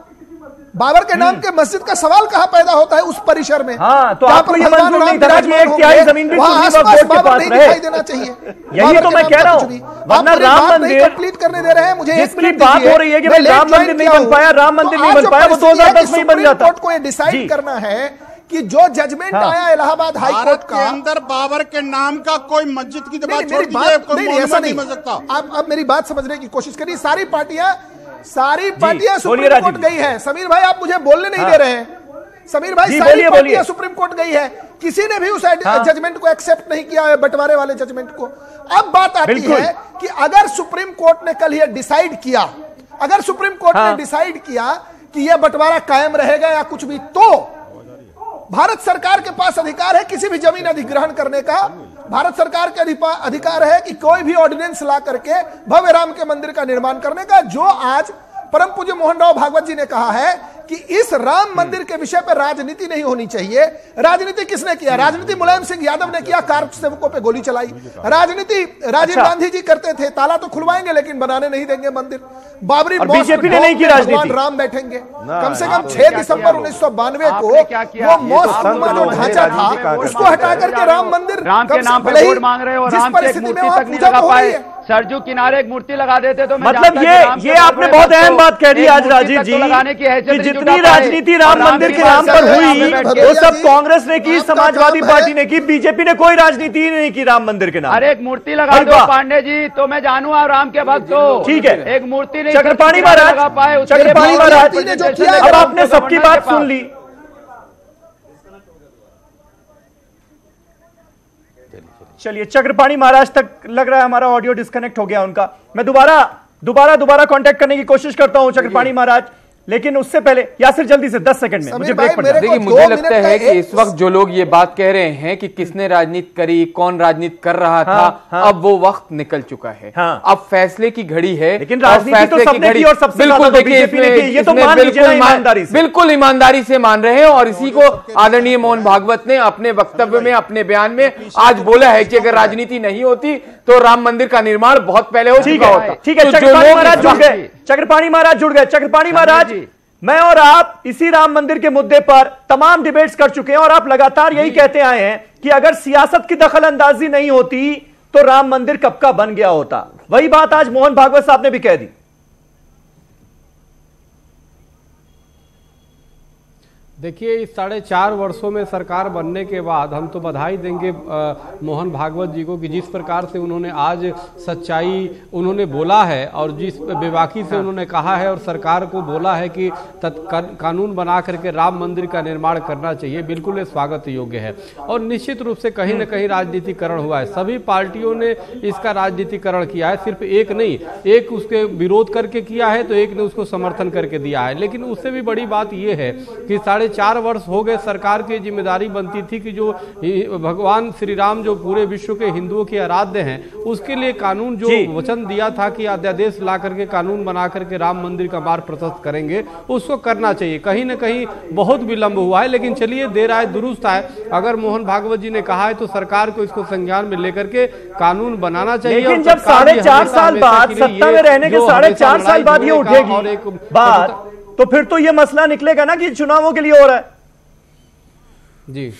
बाबर के नाम के मस्जिद का सवाल कहां पैदा होता है? उस परिसर में। हाँ, तो आपको ये मंजूर नहीं था कि 1/3 जमीन भी दिखाई देना चाहिए। यही तो मैं कह रहा हूं, वरना राम मंदिर कंप्लीट करने दे रहे हैं मुझे। जिसकी बात हो रही है कि राम मंदिर नहीं बन पाया, राम मंदिर नहीं बन पाया, वो 2010 में ही बन जाता। कोर्ट को ये डिसाइड करना है कि जो जजमेंट आया इलाहाबाद हाई कोर्ट का, अंदर बाबर के नाम का कोई मस्जिद की बात छोड़ दीजिए, कोई ऐसा नहीं बन सकता। आप मेरी बात समझने की कोशिश करिए। सारी पार्टियां सुप्रीम कोर्ट गई है। समीर भाई, आप मुझे बोलने नहीं दे रहे हैं। समीर भाई, सारी पार्टियां सुप्रीम कोर्ट गई है, किसी ने भी उस जजमेंट को एक्सेप्ट नहीं किया है, बंटवारे वाले जजमेंट को। अब बात आती है कि अगर सुप्रीम कोर्ट ने कल ये डिसाइड किया, अगर सुप्रीम कोर्ट ने डिसाइड किया कि यह बंटवारा कायम रहेगा या कुछ भी, तो भारत सरकार के पास अधिकार है किसी भी जमीन अधिग्रहण करने का। भारत सरकार के अधिकार है कि कोई भी ऑर्डिनेंस ला करके भव्य राम के मंदिर का निर्माण करने का। जो आज परम पूज्य मोहन राव भागवत जी ने कहा है कि इस राम मंदिर के विषय पर राजनीति नहीं होनी चाहिए। राजनीति किसने किया? राजनीति मुलायम सिंह यादव ने किया, कार सेवकों पे गोली चलाई। राजनीति राजीव गांधी जी करते थे, ताला तो खुलवाएंगे लेकिन बनाने नहीं देंगे मंदिर। बाबरी बीजेपी ने नहीं की राजनीति। भगवान राम बैठेंगे। कम से कम 6 दिसंबर 1992 को वो मॉस्क जो ढांचा था उसको हटा करके राम मंदिर, राम के नाम पे वोट मांग रहे हो, राम की एक मूर्ति तक नहीं लगा पाए, सरजू किनारे एक मूर्ति लगा देते तो मतलब ये आपने बहुत अहम बात कह दी आज राजीव जी कि जितनी राजनीति राम मंदिर के नाम पर हुई वो सब कांग्रेस ने की, समाजवादी पार्टी ने की, बीजेपी ने कोई राजनीति ही नहीं की राम मंदिर के नाम। अरे एक मूर्ति लगा दो पांडे जी, तो मैं जानू आप राम के भक्त हो। ठीक है, एक मूर्ति नहीं चक्रपाणी महाराज, चक्रपाणी महाराज अब आपने सबकी बात सुन ली। चलिए, चक्रपाणी महाराज तक लग रहा है हमारा ऑडियो डिस्कनेक्ट हो गया उनका। मैं दोबारा कांटेक्ट करने की कोशिश करता हूं चक्रपाणी महाराज, लेकिन उससे पहले यासिर जल्दी से 10 सेकंड में मुझे ब्रेक पड़ जाए। देखिए, मुझे लगता है कि इस वक्त जो लोग ये बात कह रहे हैं कि किसने राजनीति करी, कौन राजनीति कर रहा था, अब वो वक्त निकल चुका है। अब फैसले की घड़ी है। लेकिन राजनीति तो सबने की और सबसे बिल्कुल देखिए, ये तो मान लीजिए ईमानदारी से, बिल्कुल ईमानदारी से मान रहे हैं। और इसी को आदरणीय मोहन भागवत ने अपने वक्तव्य में, अपने बयान में आज बोला है कि अगर राजनीति नहीं होती तो राम मंदिर का निर्माण बहुत पहले हो चुका होता। ठीक है, चक्रपाणी महाराज जुड़ गए, चक्रपाणी महाराज जुड़ गए। चक्रपाणी महाराज, मैं और आप इसी राम मंदिर के मुद्दे पर तमाम डिबेट्स कर चुके हैं और आप लगातार यही कहते आए हैं कि अगर सियासत की दखल अंदाजी नहीं होती तो राम मंदिर कब का बन गया होता। वही बात आज मोहन भागवत साहब ने भी कह दी। देखिए, इस 4.5 वर्षों में सरकार बनने के बाद हम तो बधाई देंगे मोहन भागवत जी को कि जिस प्रकार से उन्होंने आज सच्चाई उन्होंने बोला है और जिस बेबाकी से उन्होंने कहा है और सरकार को बोला है कि कानून बना करके राम मंदिर का निर्माण करना चाहिए, बिल्कुल स्वागत योग्य है। और निश्चित रूप से कहीं न कहीं राजनीतिकरण हुआ है, सभी पार्टियों ने इसका राजनीतिकरण किया है, सिर्फ एक नहीं, एक उसके विरोध करके किया है तो एक ने उसको समर्थन करके दिया है। लेकिन उससे भी बड़ी बात यह है कि 4.5 वर्ष हो गए, सरकार की जिम्मेदारी बनती थी कि जो भगवान श्री राम जो पूरे विश्व के हिंदुओं के आराध्य हैं, उसके लिए कानून जो वचन दिया था कि अध्यादेश ला करके कानून बना करके राम मंदिर का मार्ग प्रशस्त करेंगे, उसको करना चाहिए। कहीं न कहीं बहुत विलंब हुआ है, लेकिन चलिए देर आए दुरुस्त आए। अगर मोहन भागवत जी ने कहा है तो सरकार को इसको संज्ञान में लेकर के कानून बनाना चाहिए। लेकिन जब 4.5 साल बाद सत्ता में रहने के 4.5 साल बाद ये उठेगी बात, तो फिर तो ये मसला निकलेगा ना कि चुनावों के लिए हो रहा है। जी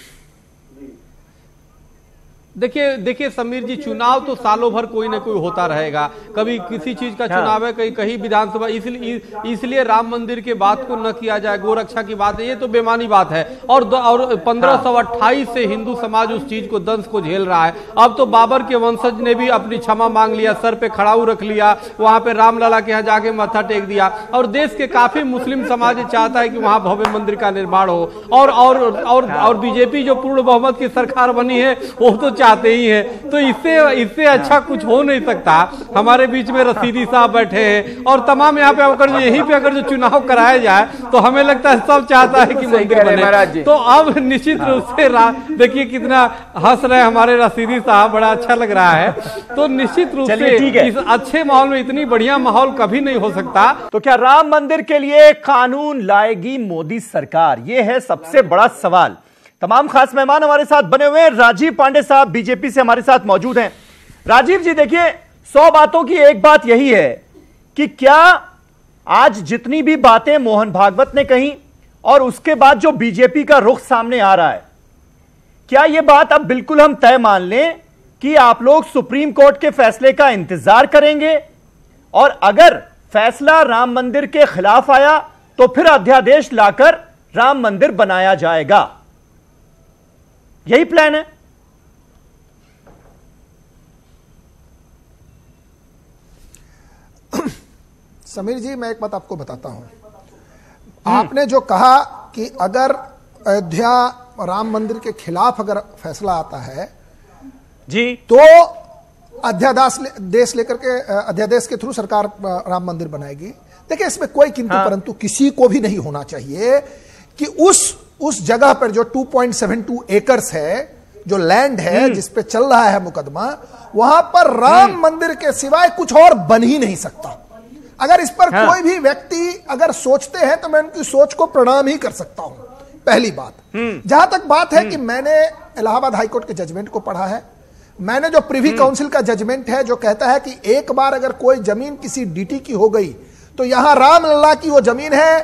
देखिए समीर जी, चुनाव तो सालों भर कोई ना कोई होता रहेगा। कभी किसी चीज का चुनाव है, कहीं विधानसभा, इसलिए राम मंदिर के बात को न किया जाए, गोरक्षा की बात है, ये तो बेमानी बात है। और 1528 से हिंदू समाज उस चीज को, दंश को झेल रहा है। अब तो बाबर के वंशज ने भी अपनी क्षमा मांग लिया, सर पे खड़ाऊ रख लिया, वहां पे रामलला के यहाँ जाके माथा टेक दिया। और देश के काफी मुस्लिम समाज चाहता है कि वहां भव्य मंदिर का निर्माण हो। और बीजेपी जो पूर्ण बहुमत की सरकार बनी है वो तो चाहते ही हैं। तो इससे अच्छा कुछ हो नहीं सकता। हमारे बीच में रसीदी साहब बैठे हैं और तमाम यहाँ पे यहीं पे अगर जो चुनाव कराया जाए तो हमें लगता है सब चाहता है कि मंदिर बने। तो अब निश्चित रूप से देखिए कितना हंस रहे हमारे रसीदी साहब, बड़ा अच्छा लग रहा है। तो निश्चित रूप से इस अच्छे माहौल में इतनी बढ़िया माहौल कभी नहीं हो सकता। तो क्या राम मंदिर के लिए कानून लाएगी मोदी सरकार? यह है सबसे बड़ा सवाल। तमाम खास मेहमान हमारे साथ बने हुए हैं। राजीव पांडे साहब बीजेपी से हमारे साथ मौजूद हैं। राजीव जी, देखिए 100 बातों की एक बात यही है कि क्या आज जितनी भी बातें मोहन भागवत ने कही और उसके बाद जो बीजेपी का रुख सामने आ रहा है, क्या यह बात अब बिल्कुल हम तय मान लें कि आप लोग सुप्रीम कोर्ट के फैसले का इंतजार करेंगे और अगर फैसला राम मंदिर के खिलाफ आया तो फिर अध्यादेश लाकर राम मंदिर बनाया जाएगा? यही प्लान है? समीर जी, मैं एक बात आपको बताता हूं। आपने जो कहा कि अगर अयोध्या राम मंदिर के खिलाफ अगर फैसला आता है जी, तो अध्यादेश लेकर के, अध्यादेश के थ्रू सरकार राम मंदिर बनाएगी। देखिए, इसमें कोई किंतु परंतु किसी को भी नहीं होना चाहिए कि उस जगह पर जो 2.72 एकर्स है, जो लैंड है जिस पे चल रहा है मुकदमा, वहां पर राम मंदिर के सिवाय कुछ और बन ही नहीं सकता। अगर इस पर कोई भी व्यक्ति अगर सोचते हैं तो मैं उनकी सोच को प्रणाम ही कर सकता हूं, पहली बात। जहां तक बात है कि मैंने इलाहाबाद हाईकोर्ट के जजमेंट को पढ़ा है, मैंने जो प्रिवी काउंसिल का जजमेंट है जो कहता है कि एक बार अगर कोई जमीन किसी डीटी की हो गई तो यहां रामलला की वो जमीन है,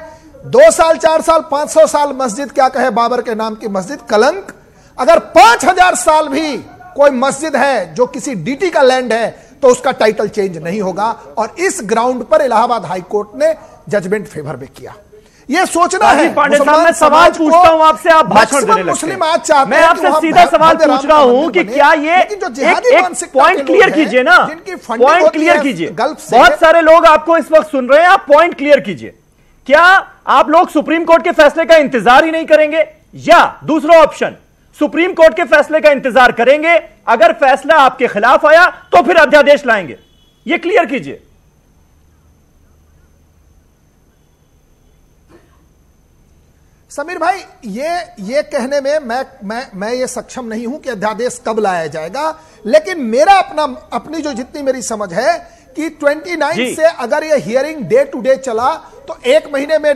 2 साल 4 साल 500 साल मस्जिद, क्या कहे बाबर के नाम की मस्जिद, कलंक। अगर 5000 साल भी कोई मस्जिद है जो किसी डीटी का लैंड है तो उसका टाइटल चेंज नहीं होगा, और इस ग्राउंड पर इलाहाबाद हाईकोर्ट ने जजमेंट फेवर में किया। यह सोचना है। पांडे साहब, मैं सवाल पूछता हूं आपसे, आप भाषण देने लगते हैं। मैं आपसे सीधा सवाल पूछ रहा हूं कि क्या ये एक पॉइंट क्लियर कीजिए ना, पॉइंट क्लियर कीजिए। बहुत सारे लोग आपको इस वक्त सुन रहे हैं, आप पॉइंट क्लियर कीजिए। क्या आप लोग सुप्रीम कोर्ट के फैसले का इंतजार ही नहीं करेंगे, या दूसरा ऑप्शन सुप्रीम कोर्ट के फैसले का इंतजार करेंगे, अगर फैसला आपके खिलाफ आया तो फिर अध्यादेश लाएंगे? यह क्लियर कीजिए। समीर भाई, ये कहने में मैं ये सक्षम नहीं हूं कि अध्यादेश कब लाया जाएगा, लेकिन मेरा अपनी जो जितनी मेरी समझ है कि 29 से अगर ये हियरिंग डे टू डे चला तो 1 महीने में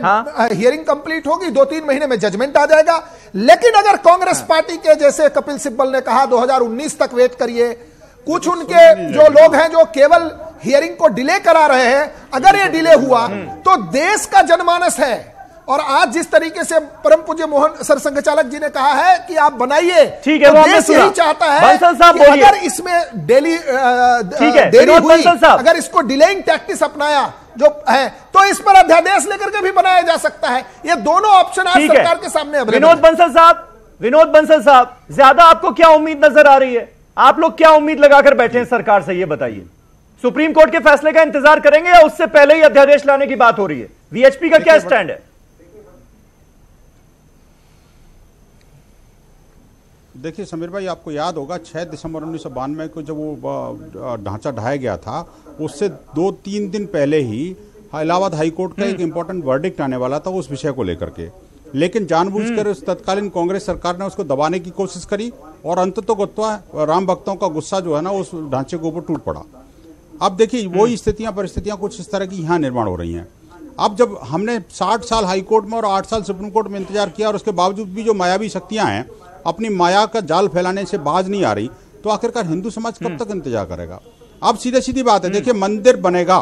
हियरिंग कंप्लीट होगी, 2-3 महीने में जजमेंट आ जाएगा। लेकिन अगर कांग्रेस पार्टी के जैसे कपिल सिब्बल ने कहा 2019 तक वेट करिए, कुछ उनके जो लोग हैं जो केवल हियरिंग को डिले करा रहे हैं, अगर ये डिले हुआ तो देश का जनमानस है, और आज जिस तरीके से परम पूज्य मोहन सर संघचालक जी ने कहा है कि आप बनाइए, ठीक है, तो देश यही चाहता है कि अगर इसमें देरी हुई, अगर इसको डिलेइंग टैक्टिस अपनाया जो है, तो इस पर अध्यादेश लेकर के भी बनाया जा सकता है। ये दोनों ऑप्शन आज सरकार के सामने अवेलेबल है। विनोद बंसल साहब, ज्यादा आपको क्या उम्मीद नजर आ रही है? आप लोग क्या उम्मीद लगाकर बैठे हैं सरकार से, ये बताइए। सुप्रीम कोर्ट के फैसले का इंतजार करेंगे या उससे पहले ही अध्यादेश लाने की बात हो रही है? वीएचपी का क्या स्टैंड है? देखिए समीर भाई, आपको याद होगा 6 दिसंबर 1992 को जब वो ढांचा ढाया गया था, उससे 2-3 दिन पहले ही इलाहाबाद हाईकोर्ट का एक इंपॉर्टेंट वर्डिक्ट आने वाला था उस विषय को लेकर के, लेकिन जानबूझकर उस तत्कालीन कांग्रेस सरकार ने उसको दबाने की कोशिश करी और अंततः राम भक्तों का गुस्सा जो है ना उस ढांचे के ऊपर टूट पड़ा। अब देखिए वही परिस्थितियां कुछ इस तरह की यहाँ निर्माण हो रही हैं। अब जब हमने 60 साल हाईकोर्ट में और 8 साल सुप्रीम कोर्ट में इंतजार किया और उसके बावजूद भी जो मायावी शक्तियां हैं अपनी माया का जाल फैलाने से बाज नहीं आ रही, तो आखिरकार हिंदू समाज कब तक इंतजार करेगा? अब सीधी बात है, देखिए मंदिर बनेगा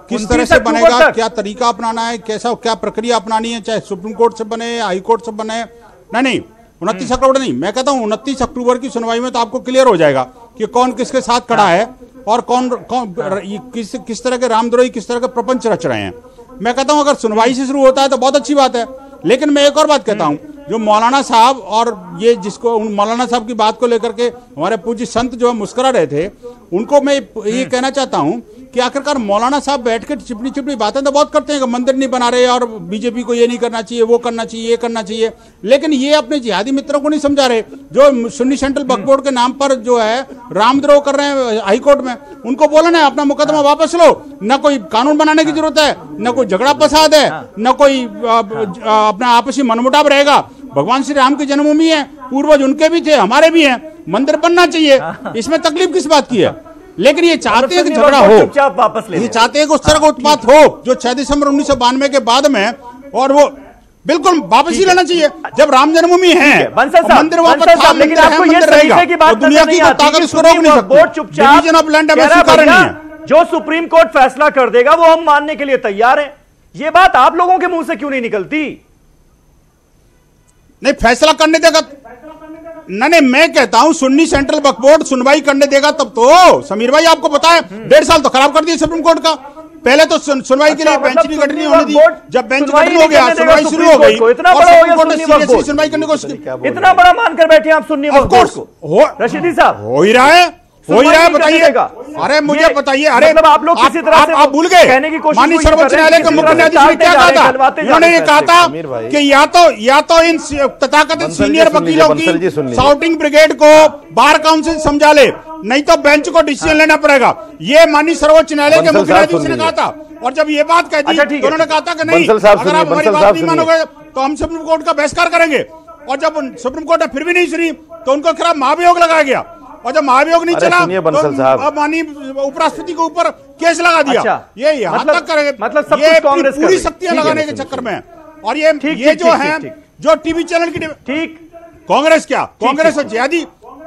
किस तरह से बनेगा, क्या तरीका अपनाना है, कैसा क्या प्रक्रिया अपनानी है, चाहे सुप्रीम कोर्ट से बने, हाई कोर्ट से बने, नहीं 29 अक्टूबर नहीं, मैं कहता हूं 29 अक्टूबर की सुनवाई में तो आपको क्लियर हो जाएगा कि कौन किसके साथ खड़ा है और कौन किस तरह के रामद्रोही किस तरह के प्रपंच रच रहे हैं। मैं कहता हूं अगर सुनवाई से शुरू होता है तो बहुत अच्छी बात है, लेकिन मैं एक और बात कहता हूं, जो मौलाना साहब और ये जिसको मौलाना साहब की बात को लेकर के हमारे पूज्य संत जो मुस्कुरा रहे थे, उनको मैं ये कहना चाहता हूं कि आखिरकार मौलाना साहब बैठ के चिपनी बातें तो बहुत करते हैं कि मंदिर नहीं बना रहे और बीजेपी को ये नहीं करना चाहिए, वो करना चाहिए, ये करना चाहिए, लेकिन ये अपने जिहादी मित्रों को नहीं समझा रहे जो सुन्नी सेंट्रल वक्फ बोर्ड के नाम पर जो है रामद्रोह कर रहे हैं हाईकोर्ट में। उनको बोला ना अपना मुकदमा वापस लो, न कोई कानून बनाने की जरूरत है, न कोई झगड़ा फसाद है, न कोई अपना आपसी मनमुटाव रहेगा। भगवान श्री राम की जन्मभूमि है, पूर्वज उनके भी थे, हमारे भी हैं, मंदिर बनना चाहिए, इसमें तकलीफ किस बात की है? लेकिन ये चाहते हैं कि झगड़ा हो, ये चाहते हैं कि उस तरह का उत्पात हो जो 6 दिसंबर 1992 के बाद में, और वो बिल्कुल वापस ही लेना चाहिए। जब राम जन्मभूमि है मंदिर वापस था, लेकिन आपको ये तरीके की बात दुनिया की ताकत इसको रोक नहीं सकती। डिवीजन ऑफ लैंड नहीं है, जो सुप्रीम कोर्ट फैसला कर देगा वो हम मानने के लिए तैयार हैं। ये बात आप लोगों के मुंह से क्यों नहीं निकलती? नहीं, फैसला करने देगा नहीं, मैं कहता हूं सुन्नी सेंट्रल वक्फ बोर्ड सुनवाई करने देगा तब तो। समीर भाई आपको पता है 1.5 साल तो खराब कर दिया सुप्रीम कोर्ट का। पहले तो सुनवाई के लिए बेंच नहीं गठनी होने दी, जब बेंच गठन हो गया सुनवाई शुरू हो गई, इतना बड़ा हो गया सुनवाई करने को, इतना बड़ा मानकर बैठे आप सुन्नी वक्फ बोर्ड को। रशीदी साहब हो ही रहा है, बताइए। अरे मुझे बताइए, अरे मतलब आप लोग किसी तरह से आप भूल गए, माननीय सर्वोच्च न्यायालय के मुख्य न्यायाधीश ने क्या कहा था? उन्होंने ये कहा था कि या तो इन तथाकथित सीनियर वकीलों की शाउटिंग ब्रिगेड को बार काउंसिल समझा ले, नहीं तो बेंच को डिसीजन लेना पड़ेगा। ये माननीय सर्वोच्च न्यायालय के मुख्य न्यायाधीश ने कहा था, और जब ये बात कह दी तो उन्होंने कहा था कि नहीं, अगर आप हमारी बात नहीं मानोगे तो हम सुप्रीम कोर्ट का बहिष्कार करेंगे। और जब सुप्रीम कोर्ट ने फिर भी नहीं सुनी तो उनको खिलाफ महाभियोग लगाया गया। और जब महाभियोग नहीं चला तो माननीय उपराष्ट्रपति के ऊपर केस लगा दिया। अच्छा, ये यहाँ तक करेंगे, मतलब सब ये कुछ कांग्रेस पूरी शक्तियां लगाने के चक्कर में। और ये जो है जो टीवी चैनल की ठीक कांग्रेस क्या कांग्रेस और जिहादी,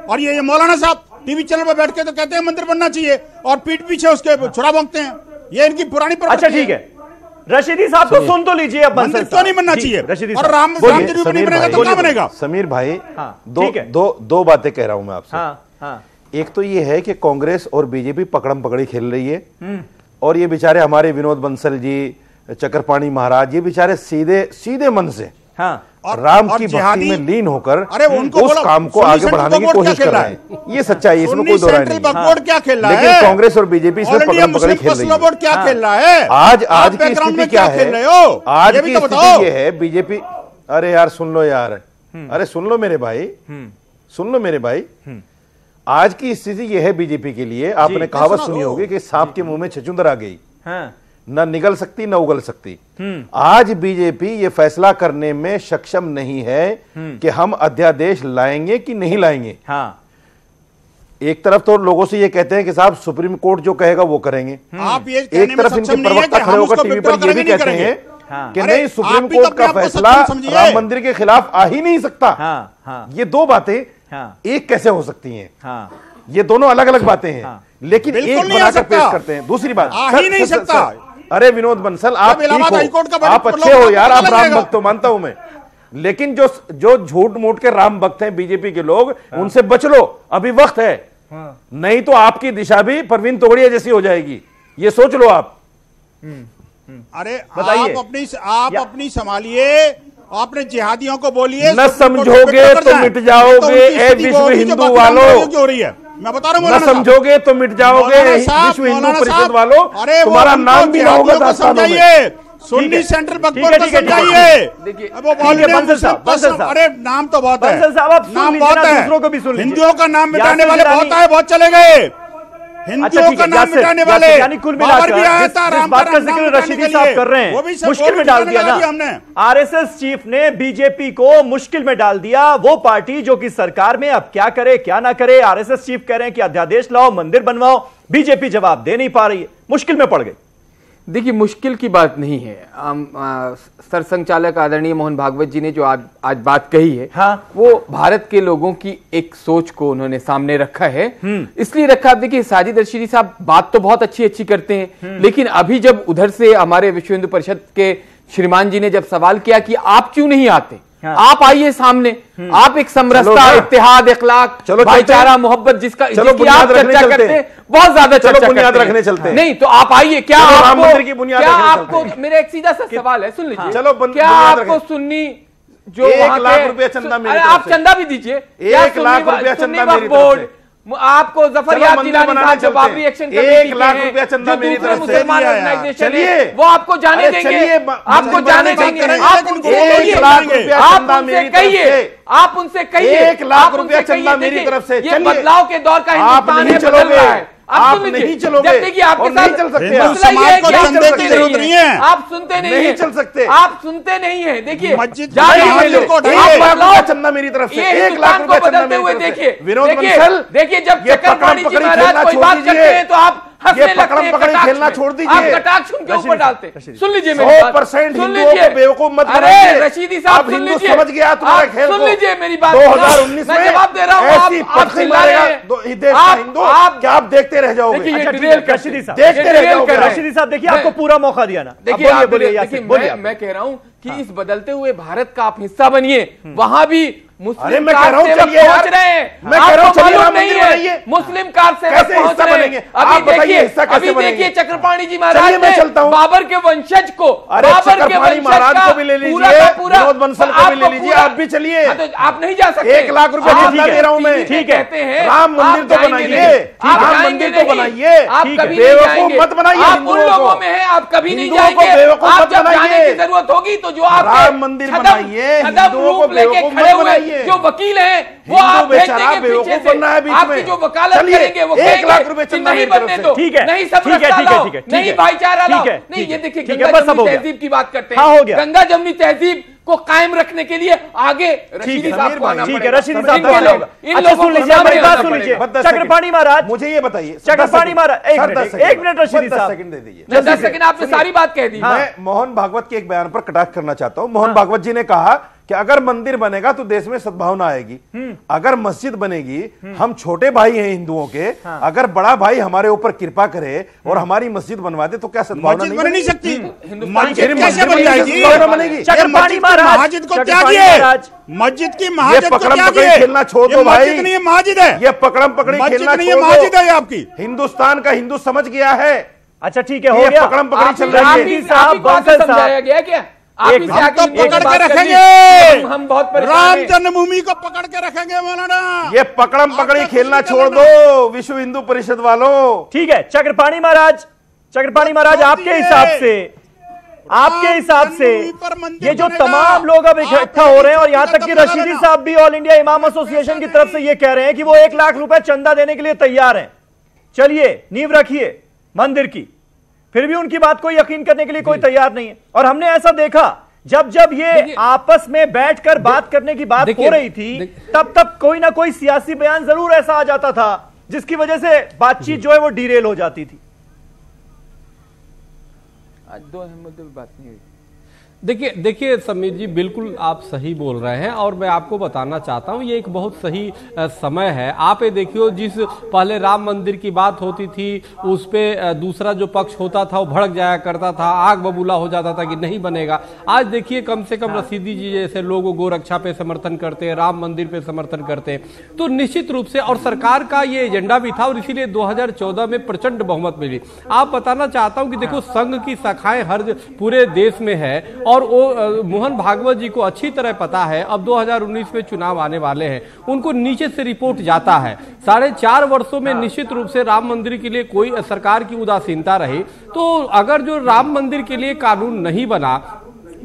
और ये मौलाना साहब टीवी चैनल पर बैठ के तो कहते हैं मंदिर बनना चाहिए और पीठ पीछे उसके छुरा भोंकते हैं। ये इनकी पुरानी अच्छा ठीक है, रशीदी साहब को सुन तो लीजिए। अब मंदिर क्यों नहीं बनना चाहिए? रशीदी और राम जन्मभूमि नहीं बनेगा तो क्या बनेगा? समीर भाई दो बातें कह रहा हूं मैं आपसे। एक तो ये है कि कांग्रेस और बीजेपी पकड़म पकड़ी खेल रही है, और ये बेचारे हमारे विनोद बंसल जी, चक्रपाणी महाराज, ये बेचारे सीधे मन से और राम की भक्ति में लीन होकर उस काम को आगे बढ़ाने की कोशिश कर रहे हैं। ये सच्चाई है, इसमें कोई दो राय नहीं है। क्या खेल रहा है? लेकिन कांग्रेस और बीजेपी इसमें पकड़म पकड़ी खेल रही है। क्या खेल रहा है? आज की स्थिति क्या है? आज की स्थिति ये है, बीजेपी, अरे यार सुन लो यार, अरे सुन लो मेरे भाई, सुन लो मेरे भाई। आज की स्थिति यह है बीजेपी के लिए, आपने कहावत सुनी होगी कि सांप के मुंह में छछूंदर आ गई, न निगल सकती न उगल सकती। आज बीजेपी ये फैसला करने में सक्षम नहीं है कि हम अध्यादेश लाएंगे कि नहीं लाएंगे। एक तरफ तो लोगों से ये कहते हैं कि साहब सुप्रीम कोर्ट जो कहेगा वो करेंगे, आप ये एक तरफ इनके प्रवक्ता खड़े होकर टीवी पर ये भी कहते हैं कि नहीं, सुप्रीम कोर्ट का फैसला राम मंदिर के खिलाफ आ ही नहीं सकता। ये दो बातें एक कैसे हो सकती हैं? ये दोनों अलग अलग बातें हैं, लेकिन एक बनाकर पेश करते हैं। दूसरी बात, आ ही नहीं सकता। अरे विनोद बंसल, आप ठीक हो, आप अच्छे हो यार, आप राम भक्त हो, मानता हूं मैं, लेकिन जो झूठ मूठ के राम भक्त हैं बीजेपी के लोग, उनसे बच लो, अभी वक्त है, नहीं तो आपकी दिशा भी परवीन तोगड़िया जैसी हो जाएगी, ये सोच लो आप। अरे आप अपनी संभालिए, आपने जिहादियों को बोलिए न समझोगे तो मिट जाओगे ए विश्व हिंदू वालों, हो रही है मैं बता रहा हूँ, न समझोगे तो मिट जाओगे विश्व हिंदू परिषद वालों, तुम्हारा नाम भी ना होगा। समझाइए, सुन्नी सेंट्रल बकवास को समझाइए। अरे नाम तो बहुत है, नाम बहुत है, हिंदुओं का नाम मिटाने वाले बहुत है, बहुत चले गए हिंदुओं का नाम मिटाने वाले। यानी कुल मिलाकर जिस बात का जिक्र रशीदी साहब कर रहे हैं, मुश्किल में डाल दिया ना आरएसएस चीफ ने, बीजेपी को मुश्किल में डाल दिया। वो पार्टी जो कि सरकार में अब क्या करे क्या ना करे, आरएसएस चीफ कह रहे हैं कि अध्यादेश लाओ, मंदिर बनवाओ, बीजेपी जवाब दे नहीं पा रही है, मुश्किल में पड़ गई। देखिए, मुश्किल की बात नहीं है। सरसंघचालक आदरणीय मोहन भागवत जी ने जो आज बात कही है, वो भारत के लोगों की एक सोच को उन्होंने सामने रखा है। इसलिए रखा, आप देखिए साजिद रशीदी साहब बात तो बहुत अच्छी करते हैं, लेकिन अभी जब उधर से हमारे विश्व हिंदू परिषद के श्रीमान जी ने जब सवाल किया कि आप क्यों नहीं आते, आप आइए सामने, आप एक समरसता, इत्तेहाद, इखलाक, भाईचारा, मोहब्बत जिसकी आप चर्चा करते हैं, बहुत ज्यादा चर्चा बुनियाद रखने चलते हैं। नहीं तो आप आइए, क्या आपको मेरा एक सीधा सा सवाल है, सुन लीजिए, क्या आपको सुन्नी जो 1 लाख रुपया चंदा मेरी तरफ से, आप चंदा भी दीजिए, 1 लाख रुपया चंदा मेरी तरफ से, आपको जफर याद दिलानी साहब जो बाबरी एक्शन कमेटी 1 लाख रुपया चंदा मेरी तरफ से, चलिए वो आपको जाने देंगे, आपको जाने देंगे, आप उनसे 1 लाख रुपया चंदा मेरी तरफ से, आप उनसे कहिए 1 लाख रुपया चंदा मेरी तरफ से। ये बदलाव के दौर का हिंदुस्तान है, बदल रहा है, आप नहीं चलोगे, देखिए आपके साथ नहीं चल सकते, समाज को चंदे की जरूरत नहीं है, आप सुनते नहीं चल सकते, आप सुनते नहीं है। देखिए चंदा मेरी तरफ से, 1 लाख रुपया बदलते हुए देखिए, विनोद बंसल, देखिए जब चक्रपाणी जी महाराज कोई बात करते हैं तो आप हंसने लगते हैं, पकड़ी खेलना छोड़ दीजिए, आप कटाक्ष उनके ऊपर डालते हैं। सुन लीजिए, 100% हिंदुओं को बेवकूफ मत बनाइए। अरे रशीदी साहब सुन लीजिए, समझ गया तुम्हारे खेल को। सुन लीजिए मेरी बात, 2019 में मैं जवाब दे रहा हूँ, आप चिल्ला रहे हैं, क्या आप देखते रह जाओगे? रशीदी साहब देखिए, आपको पूरा मौका दिया ना, देखिए मैं कह रहा हूँ कि इस बदलते हुए भारत का आप हिस्सा बनिए, वहां भी मुस्लिम कार सेवक पहुंच रहे हैं, आपको मालूम नहीं है, मुस्लिम कार सेवक पहुंच रहे हैं। अभी देखिए चक्रपाणी जी महाराज ने बाबर के वंशज को, बाबर के वंशज का पूरा का पूरा, आप भी चलिए, आप नहीं जा सकते। 1 लाख रुपया दे रहा हूं मैं, ठीक कहते हैं, राम मंदिर तो बनाइए, राम मंदिर तो बनाइए, आप कभी बेवकूफ मत बनाइए, आप उन लोगों में है, आप कभी नहीं जाएंगे, आप जब जाने की जरूरत होगी तो जो आप राम मंदिर बनाइए, रूप लेके खड़े हुए जो वकील हैं वो आप भेज देंगे पीछे से, बनना है बीच आपकी जो वकालत करेंगे, वो 1 लाख रुपए चंदा नहीं बनने दो, ठीक है, नहीं समरसता लाओ, नहीं भाईचारा लाओ, नहीं। ये देखिए गंगा जमुनी तहजीब की बात करते हैं, गंगा जमुनी तहजीब को कायम रखने के लिए आगे रशीदी साहब को आना पड़ेगा। रशीदी साहब इन लोगों को हमारी बात सुन लीजिए। चक्रपाणी महाराज, मुझे ये बताइए, चक्रपाणी महाराज एक मिनट रशीदी साहब, 10 सेकंड दे दीजिए। 10 सेकंड आपने सारी बात कह दी। मैं मोहन भागवत के एक बयान पर कटाक्ष करना चाहता हूं। मोहन भागवत जी ने कहा कि अगर मंदिर बनेगा तो देश में सद्भावना आएगी, अगर मस्जिद बनेगी, हम छोटे भाई हैं हिंदुओं के, अगर बड़ा भाई हमारे ऊपर कृपा करे और हमारी मस्जिद बनवा दे तो क्या सद्भावना मस्जिद बन नहीं सकती? मस्जिद कैसे बन जाएगी? चक्रपाणी महाराज मस्जिद को त्यागिए, मस्जिद की महाजत को त्यागिए, खेलना छोड़ दो भाई, मस्जिद नहीं मस्जिद है, ये पकड़म पकड़ी खेलना छोड़ दो, मस्जिद है आपकी। हिंदुस्तान का हिंदू समझ गया है। अच्छा ठीक है, हो गया, पकड़म पकड़ी चल रही है। समझाया गया क्या? आप तो पकड़ के रखेंगे, हम बहुत राम जन्मभूमि को पकड़ के रखेंगे मौलाना। ये पकड़म पकड़ी खेलना छोड़ दो विश्व हिंदू परिषद वालों। ठीक है चक्रपाणी महाराज, आपके हिसाब से ये जो तमाम लोग अब इकट्ठा हो रहे हैं और यहां तक कि रशीदी साहब भी ऑल इंडिया इमाम एसोसिएशन की तरफ से ये कह रहे हैं कि वो 1 लाख रुपए चंदा देने के लिए तैयार हैं। चलिए नींव रखिए मंदिर की, फिर भी उनकी बात को यकीन करने के लिए कोई तैयार नहीं है। और हमने ऐसा देखा जब ये आपस में बैठकर बात करने की बात हो रही थी, तब कोई ना कोई सियासी बयान जरूर ऐसा आ जाता था जिसकी वजह से बातचीत जो है वो डीरेल हो जाती थी। आज 2 अहम मुद्दों पे बात नहीं हुई। देखिए समीर जी, बिल्कुल आप सही बोल रहे हैं और मैं आपको बताना चाहता हूं ये एक बहुत सही समय है। आप ये देखिए, जिस पहले राम मंदिर की बात होती थी उस पे दूसरा जो पक्ष होता था वो भड़क जाया करता था, आग बबूला हो जाता था कि नहीं बनेगा। आज देखिए कम से कम रशीदी जी जैसे लोग गोरक्षा पे समर्थन करते हैं, राम मंदिर पे समर्थन करते हैं, तो निश्चित रूप से और सरकार का ये एजेंडा भी था और इसीलिए 2014 में प्रचंड बहुमत मिली। आप बताना चाहता हूं कि देखो संघ की शाखाएं हर पूरे देश में है और वो मोहन भागवत जी को अच्छी तरह पता है अब 2019 में चुनाव आने वाले हैं, उनको नीचे से रिपोर्ट जाता है। 4.5 वर्षों में निश्चित रूप से राम मंदिर के लिए कोई सरकार की उदासीनता रही, तो अगर जो राम मंदिर के लिए कानून नहीं बना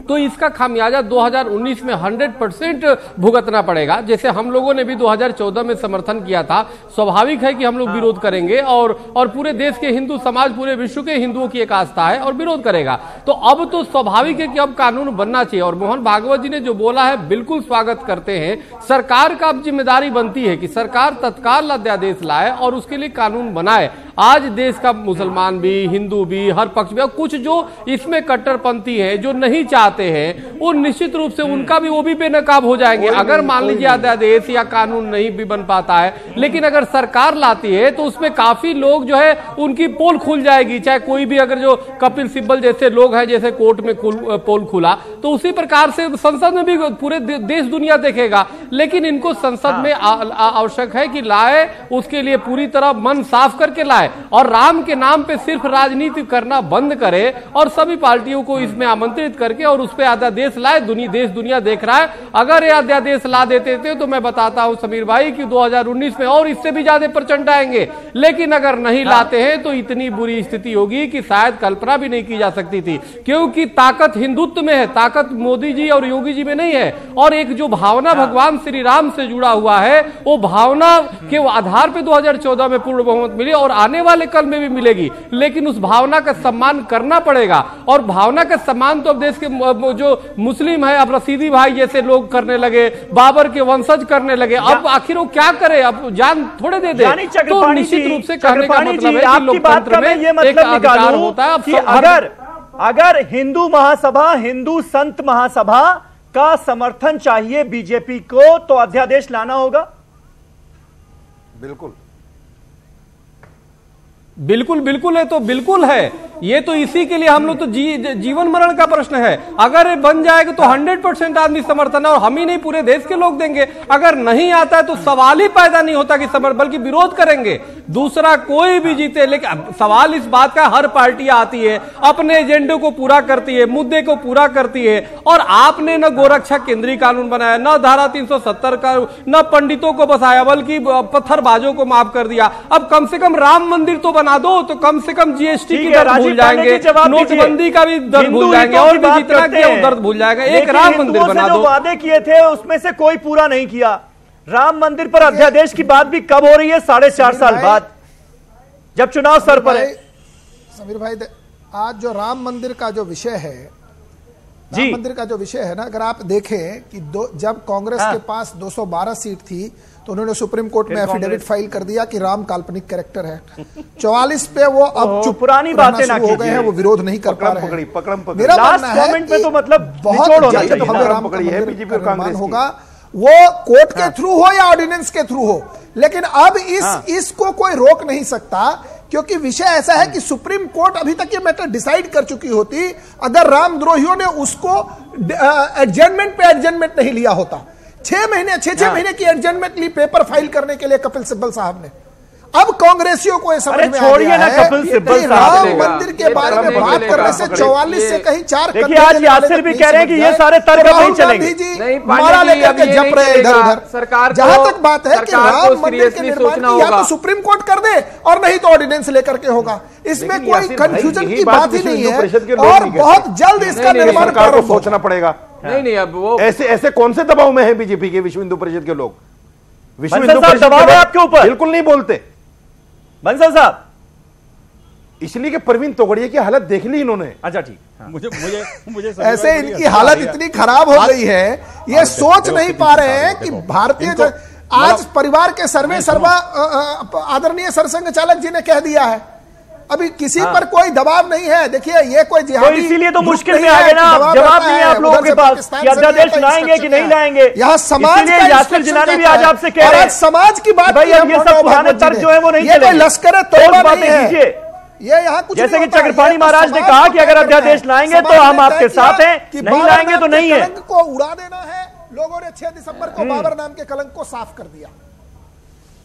तो इसका खामियाजा 2019 में 100% भुगतना पड़ेगा। जैसे हम लोगों ने भी 2014 में समर्थन किया था, स्वाभाविक है कि हम लोग विरोध करेंगे और पूरे देश के हिंदू समाज, पूरे विश्व के हिंदुओं की एक आस्था है और विरोध करेगा। तो अब तो स्वाभाविक है कि अब कानून बनना चाहिए और मोहन भागवत जी ने जो बोला है बिल्कुल स्वागत करते हैं। सरकार का अब जिम्मेदारी बनती है कि सरकार तत्काल अध्यादेश लाए और उसके लिए कानून बनाए। आज देश का मुसलमान भी, हिंदू भी, हर पक्ष भी, कुछ जो इसमें कट्टरपंथी है, जो नहीं चाहते हैं, वो निश्चित रूप से उनका भी वो भी बेनकाब हो जाएंगे। अगर मान लीजिए अध्यादेश या कानून नहीं भी बन पाता है, लेकिन अगर सरकार लाती है तो उसमें काफी लोग जो है उनकी पोल खुल जाएगी। चाहे कोई भी, अगर जो कपिल सिब्बल जैसे लोग हैं, जैसे कोर्ट में पोल खुला, तो उसी प्रकार से संसद में भी पूरे देश दुनिया देखेगा। लेकिन इनको संसद में आवश्यक है कि लाए, उसके लिए पूरी तरह मन साफ करके लाए और राम के नाम पे सिर्फ राजनीति करना बंद करे और सभी पार्टियों को इसमें आमंत्रित करके और उस पे अध्यादेश लाए। देश दुनिया देख रहा है। अगर ये अध्यादेश ला देते थे तो मैं बताता हूं समीर भाई कि 2019 में और इससे भी ज्यादा प्रचंड आएंगे। लेकिन अगर नहीं लाते हैं तो इतनी बुरी स्थिति होगी कि शायद कल्पना भी नहीं की जा सकती थी, क्योंकि ताकत हिंदुत्व में है, ताकत मोदी जी और योगी जी में नहीं है। और एक जो भावना भगवान श्री राम से जुड़ा हुआ है, वो भावना के आधार पर 2014 में पूर्ण बहुमत मिली और आने वाले कल में भी मिलेगी। लेकिन उस भावना का सम्मान करना पड़ेगा और भावना का सम्मान तो अब देश के जो मुस्लिम है, अब रशीदी भाई जैसे लोग करने लगे, बाबर के वंशज करने लगे। अब आखिर वो क्या करे, अब जान थोड़े दे दे। तो निश्चित रूप से कहने का मतलब है कि लोकतंत्र में एक अधिकार होता है। अगर हिंदू महासभा, हिंदू संत महासभा का समर्थन चाहिए बीजेपी को तो अध्यादेश लाना होगा। बिल्कुल है, तो बिल्कुल है। ये तो इसी के लिए हम लोग तो जीवन मरण का प्रश्न है। अगर ये बन जाएगा तो 100% आदमी समर्थन है और हम ही नहीं पूरे देश के लोग देंगे। अगर नहीं आता है तो सवाल ही पैदा नहीं होता कि समर्थन, बल्कि विरोध करेंगे। दूसरा कोई भी जीते, लेकिन सवाल इस बात का, हर पार्टी आती है, अपने एजेंडे को पूरा करती है, मुद्दे को पूरा करती है। और आपने न गोरक्षा केंद्रीय कानून बनाया, न धारा 370 का, न पंडितों को बसाया, बल्कि पत्थरबाजों को माफ कर दिया। अब कम से कम राम मंदिर तो बना दो, तो कम से कम जीएसटी की दर्द भूल जाएंगे, नोटबंदी का भी दर्द भूल जाएंगे और भी जितना किया वो दर्द भूल जाएगा। एक राम मंदिर बना दो। जो वादे किए थे उसमें से कोई पूरा नहीं किया। राम मंदिर पर अध्यादेश की बात भी कब हो रही है? 4.5 साल बाद, जब चुनाव सर पर है। समीर भाई, आज जो राम मंदिर का जो विषय है, राम मंदिर का जो विषय है ना, अगर आप देखें कि जब कांग्रेस के पास 212 सीट थी तो उन्होंने सुप्रीम कोर्ट में एफिडेविट फाइल कर दिया कि राम काल्पनिक कैरेक्टर है। 44 पे वो अब चुप पुरानी बातें ना हो गए हैं, वो विरोध नहीं कर पा रहे हैं। मेरा मानना है कि तो मतलब बहुत जल्द भव्य राम मंदिर होगा, वो कोर्ट के थ्रू हो या ऑर्डिनेंस के थ्रू हो, लेकिन अब इसको कोई रोक नहीं सकता, क्योंकि विषय ऐसा है कि सुप्रीम कोर्ट अभी तक ये मैटर डिसाइड कर चुकी होती अगर रामद्रोहियों ने उसको एडजमेंट पे एडजमेंट नहीं लिया होता। 6 महीने की एडजमेंट ली पेपर फाइल करने के लिए कपिल सिब्बल साहब ने। अब कांग्रेसियों को समझ में आ गया है कि राम मंदिर के बारे में बात करने से 44 से कहीं 4 देखिए, आज यासिर भी कह रहे हैं कि ये सारे तर्क नहीं चलेंगे, मारा लेकर के जप रहे इधर उधर। सरकार जहां तक बात है कि राम मंदिर के निर्माण की या तो सुप्रीम कोर्ट कर दे और नहीं तो ऑर्डिनेंस लेकर के होगा, इसमें कोई कंफ्यूजन की बात ही नहीं है। और बहुत जल्द इसका निर्माण को सोचना पड़ेगा। नहीं, अब वो ऐसे कौन से दबाव में है बीजेपी के, विश्व हिंदू परिषद के लोग? विश्व हिंदू परिषद दबाव है आपके ऊपर? बिल्कुल नहीं बोलते बंसल साहब, इसलिए कि प्रवीण तोगड़िया की हालत देख ली इन्होंने। अच्छा ठीक, मुझे ऐसे इनकी हालत इतनी खराब हो गई है, ये सोच नहीं पा रहे हैं कि भारतीय आज परिवार के सर्वे सर्वा आदरणीय सरसंघ चालक जी ने कह दिया है, अभी किसी पर कोई दबाव नहीं है। देखिए, ये कोई जिहादी, इसीलिए तो मुश्किल में आ गए ना, जवाब नहीं है आप लोगों के पास कि अध्यादेश लाएंगे कि नहीं लाएंगे। यहाँ समाज का यासिर जिलानी भी आज आपसे कह रहे हैं समाज की बात, भाई अब ये सब पुराने तर्क जो है वो नहीं चलेंगे, लश्कर तोबा नहीं है। ये यहाँ कुछ जैसे कि चक्रपाणी महाराज ने कहा कि अगर अध्यादेश लाएंगे तो हम आपके साथ हैं, नहीं लाएंगे तो नहीं है। कलंक को उड़ा देना है। लोगों ने 6 दिसंबर को बाबर नाम के कलंक को साफ कर दिया।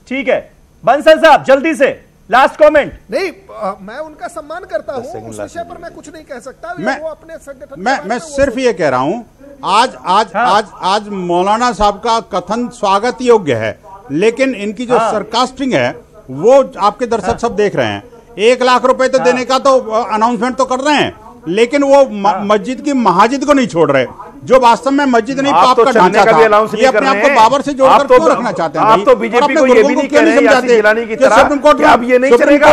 ठीक है, बंसल साहब जल्दी से लास्ट कमेंट। नहीं, मैं उनका सम्मान करता हूं, उस विषय पर मैं कुछ नहीं कह सकता। वो अपने संगठन मैं सिर्फ ये कह रहा हूं, आज मौलाना साहब का कथन स्वागत योग्य है, लेकिन इनकी जो सरकास्टिंग है वो आपके दर्शक सब देख रहे हैं। 1 लाख रुपए तो देने का तो अनाउंसमेंट तो कर रहे हैं, लेकिन वो मस्जिद की महाजिद को नहीं छोड़ रहे, जो वास्तव में मस्जिद नहीं पाप का ढांचा था। ये अपने आप को बाबर से जोड़कर क्यों रखना चाहते हैं? आप तो बीजेपी को ये भी नहीं कह रहे हैं जिलानी की तरह सुप्रीम कोर्ट में अब ये नहीं चलेगा।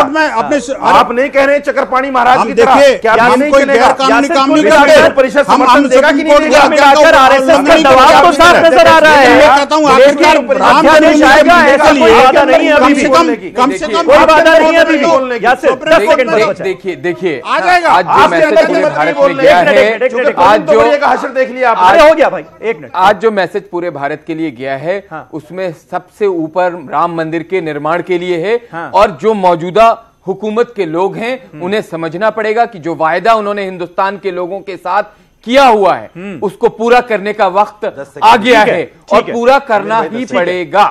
आप नहीं कह रहे चक्रपाणी महाराज की तरह क्या ये नहीं चलेगा? गैर कानूनी काम नहीं करते। परिषद समर्थन देगा कि नहीं देगा? मिलाकर आरएसएस का दबाव तो साफ नजर आ रहा है। मैं कहता हूं आखिरकार अध्यादेश आएगा, ऐसा कोई वादा नहीं है अभी भी, कम से कम कोई वादा नहीं है अभी भी। यासिर 10 सेकंड बचा। देखिए आ जाएगा। आज जो मैसेज पूरे भारत में गया है, आज जो हशर देख लिया आपने, हो गया भाई, 1 मिनट। आज जो मैसेज पूरे भारत के लिए गया है, उसमें सबसे ऊपर राम मंदिर के निर्माण के लिए है। और जो मौजूदा हुकूमत के लोग हैं उन्हें समझना पड़ेगा कि जो वायदा उन्होंने हिंदुस्तान के लोगों के साथ किया हुआ है उसको पूरा करने का वक्त आ गया है और पूरा करना ही पड़ेगा।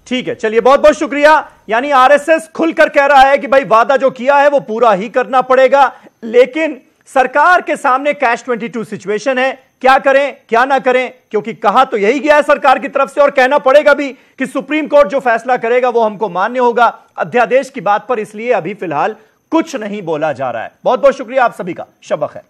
ठीक है, चलिए बहुत बहुत शुक्रिया। यानी आरएसएस खुलकर कह रहा है कि भाई वादा जो किया है वो पूरा ही करना पड़ेगा, लेकिन सरकार के सामने कैश 22 सिचुएशन है, क्या करें क्या ना करें, क्योंकि कहा तो यही गया है सरकार की तरफ से और कहना पड़ेगा भी कि सुप्रीम कोर्ट जो फैसला करेगा वो हमको मान्य होगा। अध्यादेश की बात पर इसलिए अभी फिलहाल कुछ नहीं बोला जा रहा है। बहुत बहुत शुक्रिया आप सभी का, शब ख़ैर।